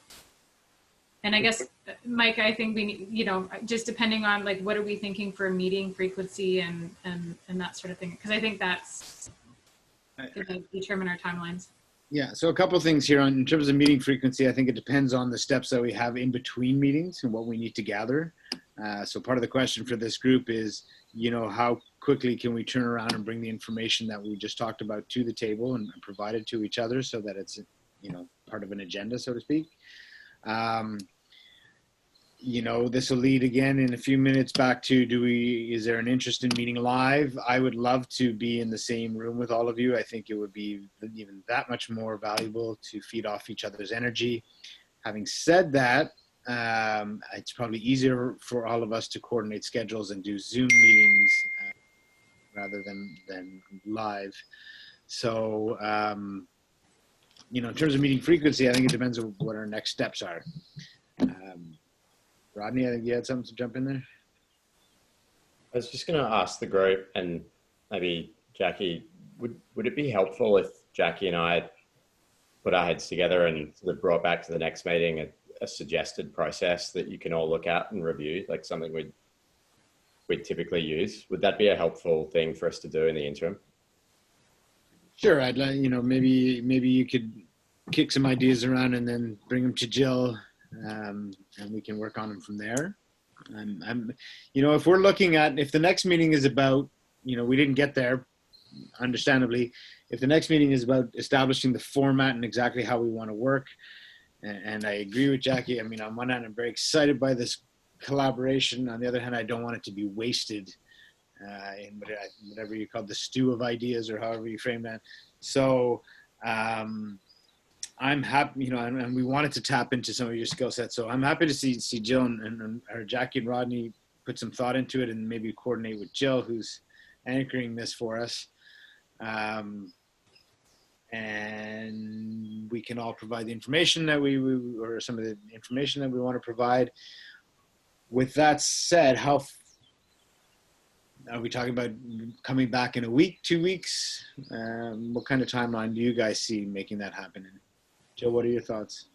And I guess, Mike, I think we need, you know, just depending on like, what are we thinking for meeting frequency and that sort of thing? Because I think that's going to determine our timelines.
Yeah, so a couple of things here in terms of meeting frequency. I think it depends on the steps that we have in between meetings and what we need to gather. So part of the question for this group is, you know, how quickly can we turn around and bring the information that we just talked about to the table and provide it to each other so that it's, you know, part of an agenda, so to speak. You know, this will lead again in a few minutes back to, is there an interest in meeting live? I would love to be in the same room with all of you. I think it would be even that much more valuable to feed off each other's energy. Having said that, it's probably easier for all of us to coordinate schedules and do Zoom meetings rather than live. So, you know, in terms of meeting frequency, I think it depends on what our next steps are. Rodney, I think you had something to jump in there.
I was just going to ask the group, and maybe Jackie, would it be helpful if Jackie and I put our heads together and sort of brought back to the next meeting a suggested process that you can all look at and review, like something we'd typically use? Would that be a helpful thing for us to do in the interim?
Sure, I'd like, you know, maybe you could kick some ideas around and then bring them to Jill, and we can work on them from there. You know, if we're looking at, if the next meeting is about, you know, we didn't get there, understandably, if the next meeting is about establishing the format and exactly how we want to work, and I agree with Jackie. I mean, on one hand, I'm very excited by this collaboration. On the other hand, I don't want it to be wasted in whatever you call the stew of ideas or however you frame that. So I'm happy, you know, and we wanted to tap into some of your skill sets. So I'm happy to see Jill or Jackie and Rodney put some thought into it and maybe coordinate with Jill, who's anchoring this for us. And we can all provide the information that or some of the information that we want to provide. With that said, how are we talking about coming back in a week, 2 weeks? What kind of timeline do you guys see making that happen in? Jill, what are your thoughts?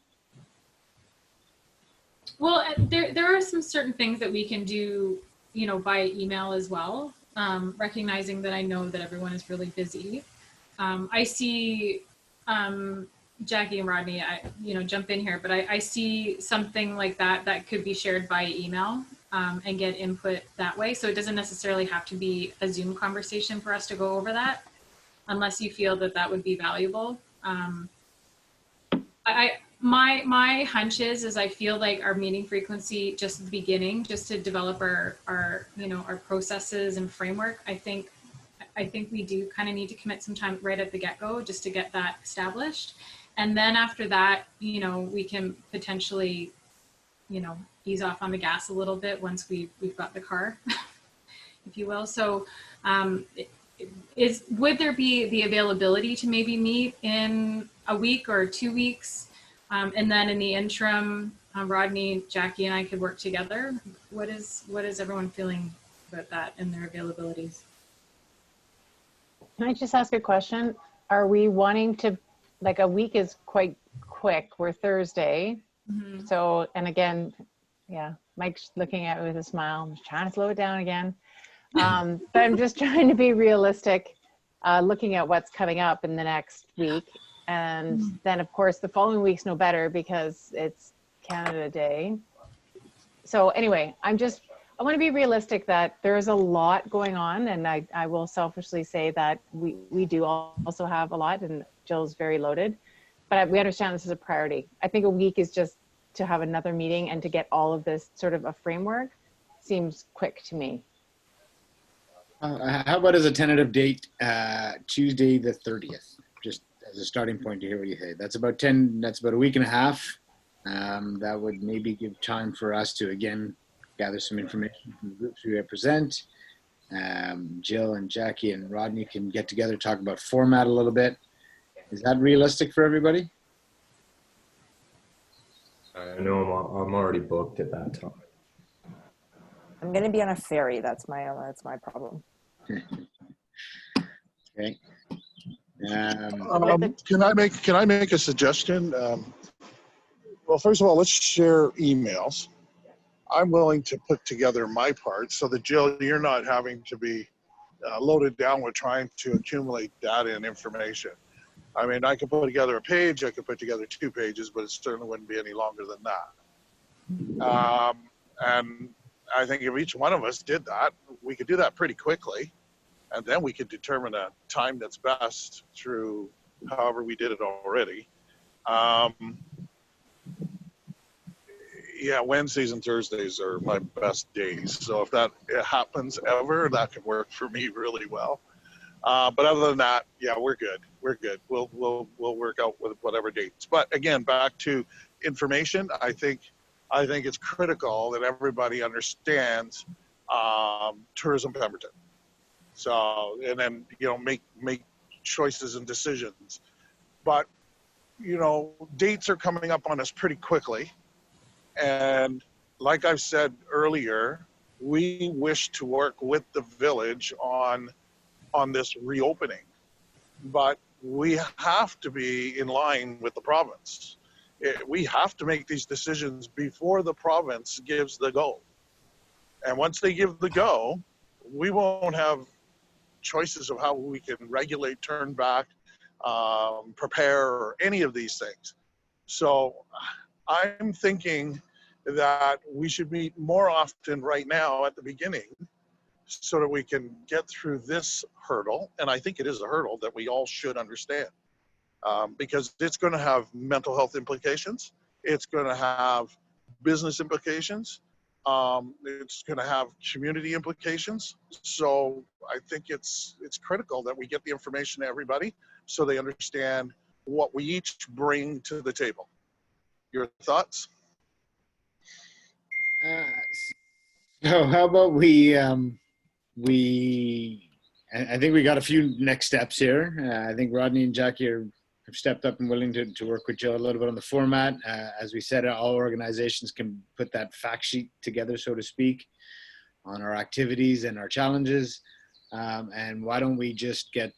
Well, there are some certain things that we can do, you know, by email as well, recognizing that I know that everyone is really busy. I see Jackie and Rodney, you know, jump in here, but I see something like that could be shared by email and get input that way. So it doesn't necessarily have to be a Zoom conversation for us to go over that, unless you feel that would be valuable. my hunch is I feel like our meeting frequency just at the beginning, just to develop our you know, our processes and framework. I think we do kind of need to commit some time right at the get-go just to get that established. And then after that, you know, we can potentially, you know, ease off on the gas a little bit once we've got the car, if you will. So would there be the availability to maybe meet in a week or 2 weeks? And then in the interim, Rodney, Jackie, and I could work together. What is everyone feeling about that and their availabilities?
Can I just ask a question? Are we wanting to, like, a week is quite quick. We're Thursday.
Mm-hmm.
So, and again, yeah, Mike's looking at me with a smile. I'm trying to slow it down again. But I'm just trying to be realistic, looking at what's coming up in the next week. And then of course the following week's no better because it's Canada Day. So anyway, I want to be realistic that there's a lot going on, and I will selfishly say that we do also have a lot, and Jill's very loaded, but we understand this is a priority. I think a week is just to have another meeting and to get all of this sort of a framework seems quick to me.
How about as a tentative date, Tuesday the 30th, just as a starting point to hear what you say. That's about a week and a half. That would maybe give time for us to, again, gather some information from the groups we represent. Jill and Jackie and Rodney can get together, talk about format a little bit. Is that realistic for everybody?
I know I'm already booked at that time.
I'm going to be on a ferry. That's my problem.
Okay.
Can I make a suggestion? Well, first of all, let's share emails. I'm willing to put together my part so that, Jill, you're not having to be loaded down with trying to accumulate data and information. I mean, I could put together a page, I could put together 2 pages, but it certainly wouldn't be any longer than that. And I think if each one of us did that, we could do that pretty quickly. And then we could determine a time that's best through however we did it already. Yeah, Wednesdays and Thursdays are my best days. So if that happens ever, that can work for me really well. But other than that, yeah, we're good. We're good. We'll work out with whatever dates. But again, back to information, I think it's critical that everybody understands Tourism Pemberton. So, and then, you know, make choices and decisions. But, you know, dates are coming up on us pretty quickly. And like I've said earlier, we wish to work with the village on this reopening, but we have to be in line with the province. We have to make these decisions before the province gives the go. And once they give the go, we won't have choices of how we can regulate, turn back, prepare, or any of these things. So I'm thinking that we should meet more often right now at the beginning so that we can get through this hurdle. And I think it is a hurdle that we all should understand, because it's going to have mental health implications. It's going to have business implications. It's going to have community implications. So I think it's critical that we get the information to everybody so they understand what we each bring to the table. Your thoughts?
So how about I think we got a few next steps here. I think Rodney and Jackie have stepped up and willing to work with Jill a little bit on the format. As we said, all organizations can put that fact sheet together, so to speak, on our activities and our challenges. And why don't we just get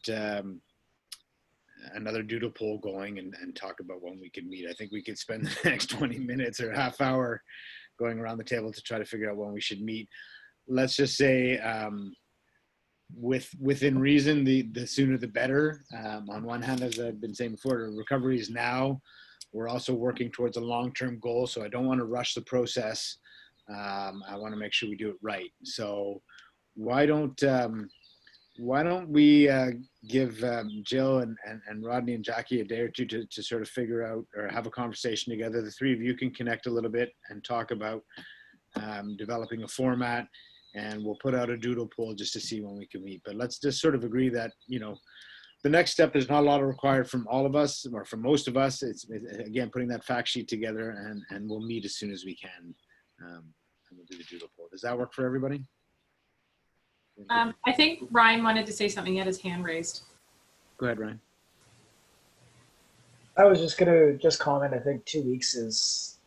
another doodle poll going and talk about when we can meet. I think we could spend the next 20 minutes or half hour going around the table to try to figure out when we should meet. Let's just say within reason, the sooner the better. On one hand, as I've been saying before, recovery is now. We're also working towards a long-term goal, so I don't want to rush the process. I want to make sure we do it right. So why don't why don't we give Jill and Rodney and Jackie a day or two to sort of figure out or have a conversation together. The three of you can connect a little bit and talk about developing a format, and we'll put out a doodle poll just to see when we can meet. But let's just sort of agree that, you know, the next step, there's not a lot required from all of us or from most of us. It's again, putting that fact sheet together, and we'll meet as soon as we can. And we'll do the doodle poll. Does that work for everybody?
I think Ryan wanted to say something. He had his hand raised.
Go ahead, Ryan.
I was just gonna comment. I think 2 weeks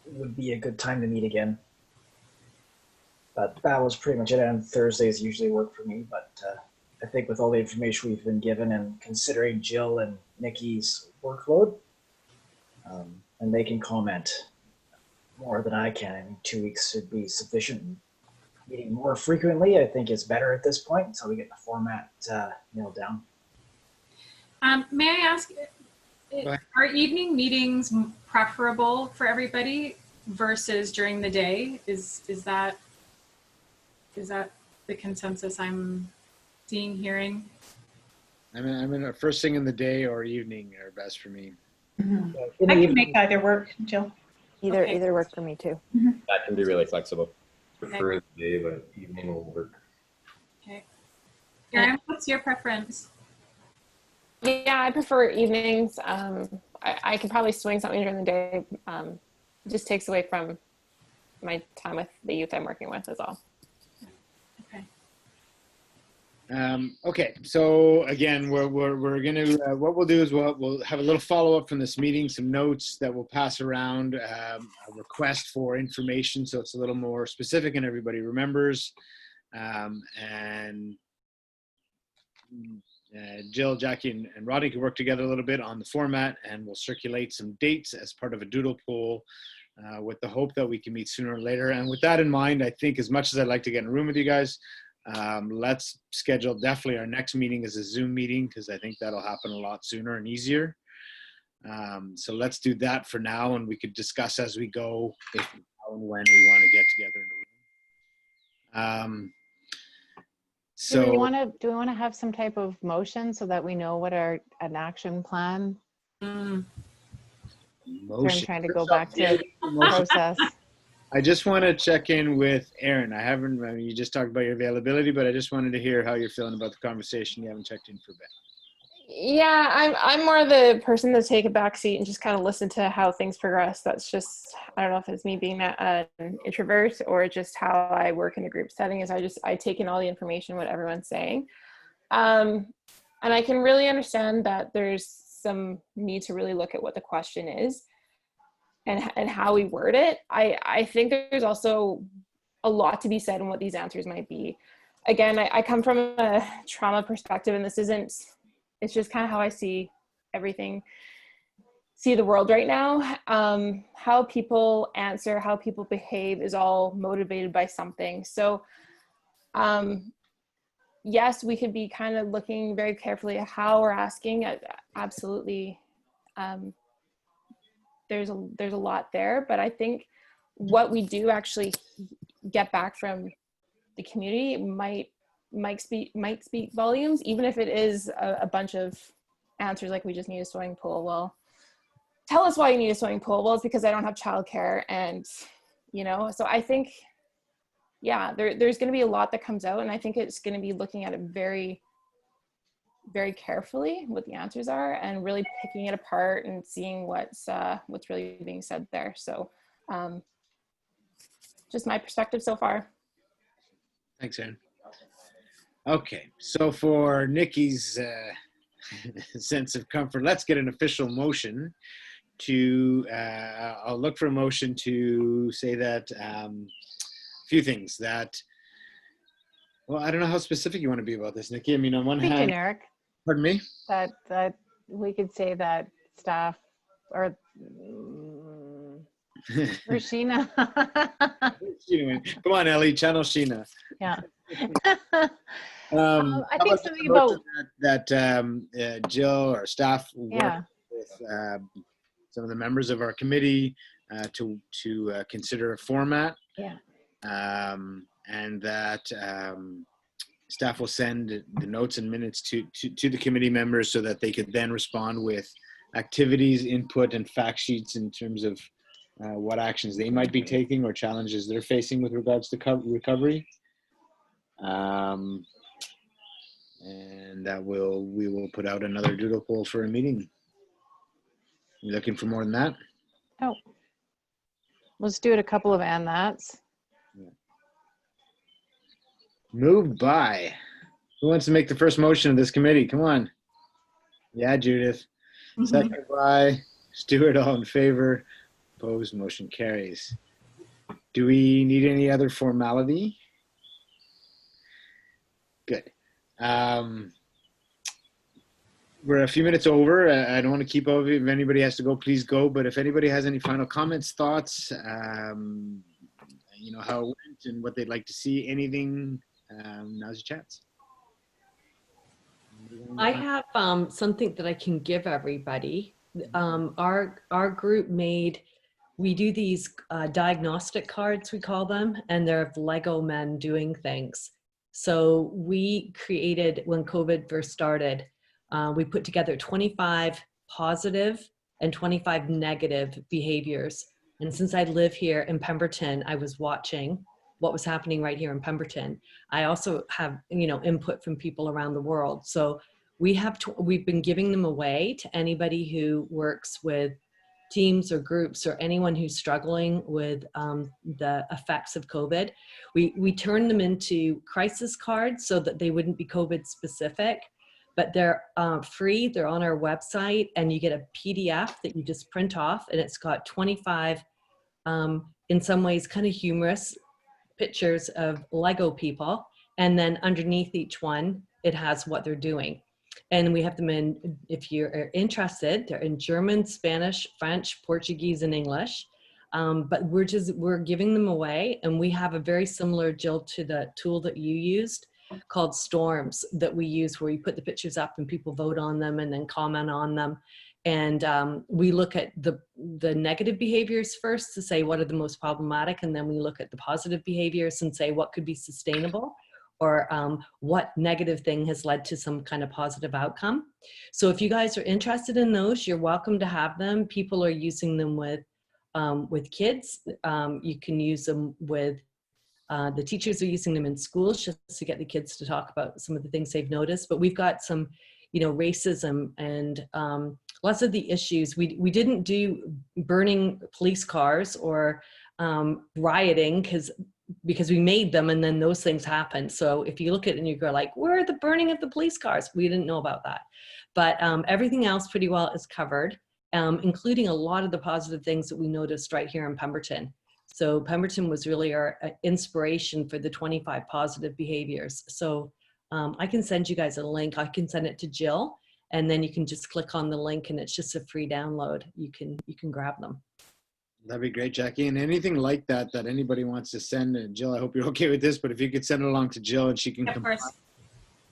would be a good time to meet again. But that was pretty much it. And Thursdays usually work for me. But I think with all the information we've been given and considering Jill and Nikki's workload, and they can comment more than I can. I mean, 2 weeks should be sufficient. Meeting more frequently, I think, is better at this point until we get the format nailed down.
May I ask, are evening meetings preferable for everybody versus during the day? Is that the consensus I'm seeing, hearing?
I mean, first thing in the day or evening are best for me.
I can make either work, Jill.
Either work for me too.
That can be really flexible.
Prefer the day, but evening will work.
Okay. Erin, what's your preference?
Yeah, I prefer evenings. I could probably swing something during the day. It just takes away from my time with the youth I'm working with is all.
Okay, so again, we're gonna what we'll do is we'll have a little follow up from this meeting, some notes that we'll pass around, a request for information, so it's a little more specific and everybody remembers. And Jill, Jackie, and Rodney can work together a little bit on the format, and we'll circulate some dates as part of a doodle poll. With the hope that we can meet sooner or later. And with that in mind, I think as much as I'd like to get in a room with you guys, let's schedule definitely our next meeting as a Zoom meeting, because I think that'll happen a lot sooner and easier. So let's do that for now, and we could discuss as we go if and when we want to get together in a room.
So do we want to have some type of motion so that we know what an action plan?
Motion.
I'm trying to go back to process.
I just want to check in with Erin. I mean, you just talked about your availability, but I just wanted to hear how you're feeling about the conversation. You haven't checked in for a bit.
Yeah, I'm more the person to take a back seat and just kind of listen to how things progress. That's just, I don't know if it's me being an introvert or just how I work in a group setting, is I take in all the information, what everyone's saying. And I can really understand that there's some need to really look at what the question is and how we word it. I think there's also a lot to be said on what these answers might be. Again, I come from a trauma perspective, and it's just kind of how I see everything, see the world right now. How people answer, how people behave is all motivated by something. So yes, we could be kind of looking very carefully at how we're asking. Absolutely. There's a lot there, but I think what we do actually get back from the community might speak volumes, even if it is a bunch of answers like we just need a swimming pool. Well, tell us why you need a swimming pool. Well, it's because I don't have childcare, and so I think, yeah, there's going to be a lot that comes out, and I think it's going to be looking at it very, very carefully what the answers are, and really picking it apart and seeing what's really being said there. So just my perspective so far.
Thanks, Erin. Okay, so for Nikki's sense of comfort, let's get an official motion to, I'll look for a motion to say that a few things that, well, I don't know how specific you want to be about this, Nikki. I mean, on one hand,
generic.
Pardon me?
That we could say that staff or Sheena.
Come on, Ellie, channel Sheena.
Yeah.
I
think something about
that Jill or staff work with some of the members of our committee to consider a format.
Yeah.
And that staff will send the notes and minutes to the committee members so that they could then respond with activities, input, and fact sheets in terms of what actions they might be taking or challenges they're facing with regards to recovery. And that we will put out another doodle poll for a meeting. You looking for more than that?
Oh, let's do it a couple of and that's.
Moved by. Who wants to make the first motion of this committee? Come on. Yeah, Judith. Second by Stuart. All in favor. Opposed. Motion carries. Do we need any other formality? Good. We're a few minutes over. I don't want to keep over. If anybody has to go, please go. But if anybody has any final comments, thoughts, you know, how it went and what they'd like to see, anything, now's your chance.
I have something that I can give everybody. Our group we do these diagnostic cards, we call them, and they're of Lego men doing things. So we created, when COVID first started, we put together 25 positive and 25 negative behaviors. And since I live here in Pemberton, I was watching what was happening right here in Pemberton. I also have, you know, input from people around the world. So we've been giving them away to anybody who works with teams or groups or anyone who's struggling with the effects of COVID. We turn them into crisis cards so that they wouldn't be COVID specific, but they're free. They're on our website, and you get a PDF that you just print off, and it's got 25, in some ways kind of humorous pictures of Lego people. And then underneath each one, it has what they're doing. And we have them in, if you're interested, they're in German, Spanish, French, Portuguese, and English. But we're giving them away. And we have a very similar, Jill, to the tool that you used called Storms that we use, where you put the pictures up and people vote on them and then comment on them. And we look at the negative behaviors first to say what are the most problematic. And then we look at the positive behaviors and say what could be sustainable, or what negative thing has led to some kind of positive outcome. So if you guys are interested in those, you're welcome to have them. People are using them with kids. You can use them with, the teachers are using them in schools just to get the kids to talk about some of the things they've noticed. But we've got some, you know, racism and lots of the issues. We didn't do burning police cars or rioting because we made them and then those things happened. So if you look at it and you go like, where are the burning of the police cars? We didn't know about that. But everything else pretty well is covered, including a lot of the positive things that we noticed right here in Pemberton. So Pemberton was really our inspiration for the 25 positive behaviors. So I can send you guys a link. I can send it to Jill, and then you can just click on the link and it's just a free download. You can grab them.
That'd be great, Jackie. And anything like that anybody wants to send, Jill, I hope you're okay with this, but if you could send it along to Jill and she can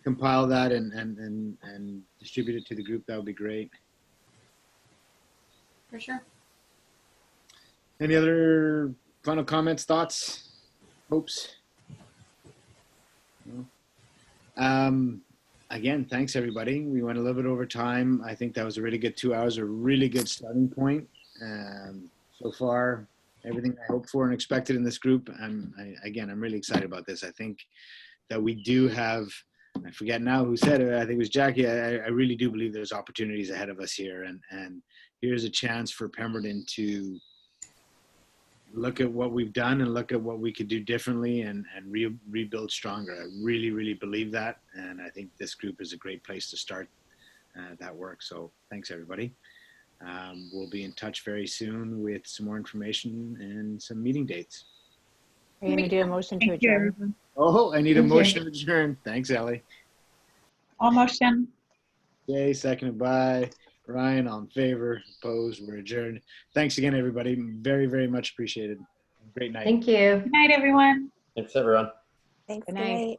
compile that and distribute it to the group, that would be great.
For sure.
Any other final comments, thoughts, hopes? No? Again, thanks everybody. We went a little bit over time. I think that was a really good 2 hours, a really good starting point. So far, everything I hoped for and expected in this group. I'm really excited about this. I think that we do have, I forget now who said it, I think it was Jackie. I really do believe there's opportunities ahead of us here. And here's a chance for Pemberton to look at what we've done and look at what we could do differently and rebuild stronger. I really, really believe that. And I think this group is a great place to start that work. So thanks everybody. We'll be in touch very soon with some more information and some meeting dates.
Are you going to do a motion to adjourn?
Oh, I need a motion to adjourn. Thanks, Ellie.
All motion.
Okay, seconded by Ryan. All in favor, opposed, we're adjourned. Thanks again, everybody. Very, very much appreciated. Great night.
Thank you.
Good night, everyone.
Thanks, everyone.
Thanks.
Good night.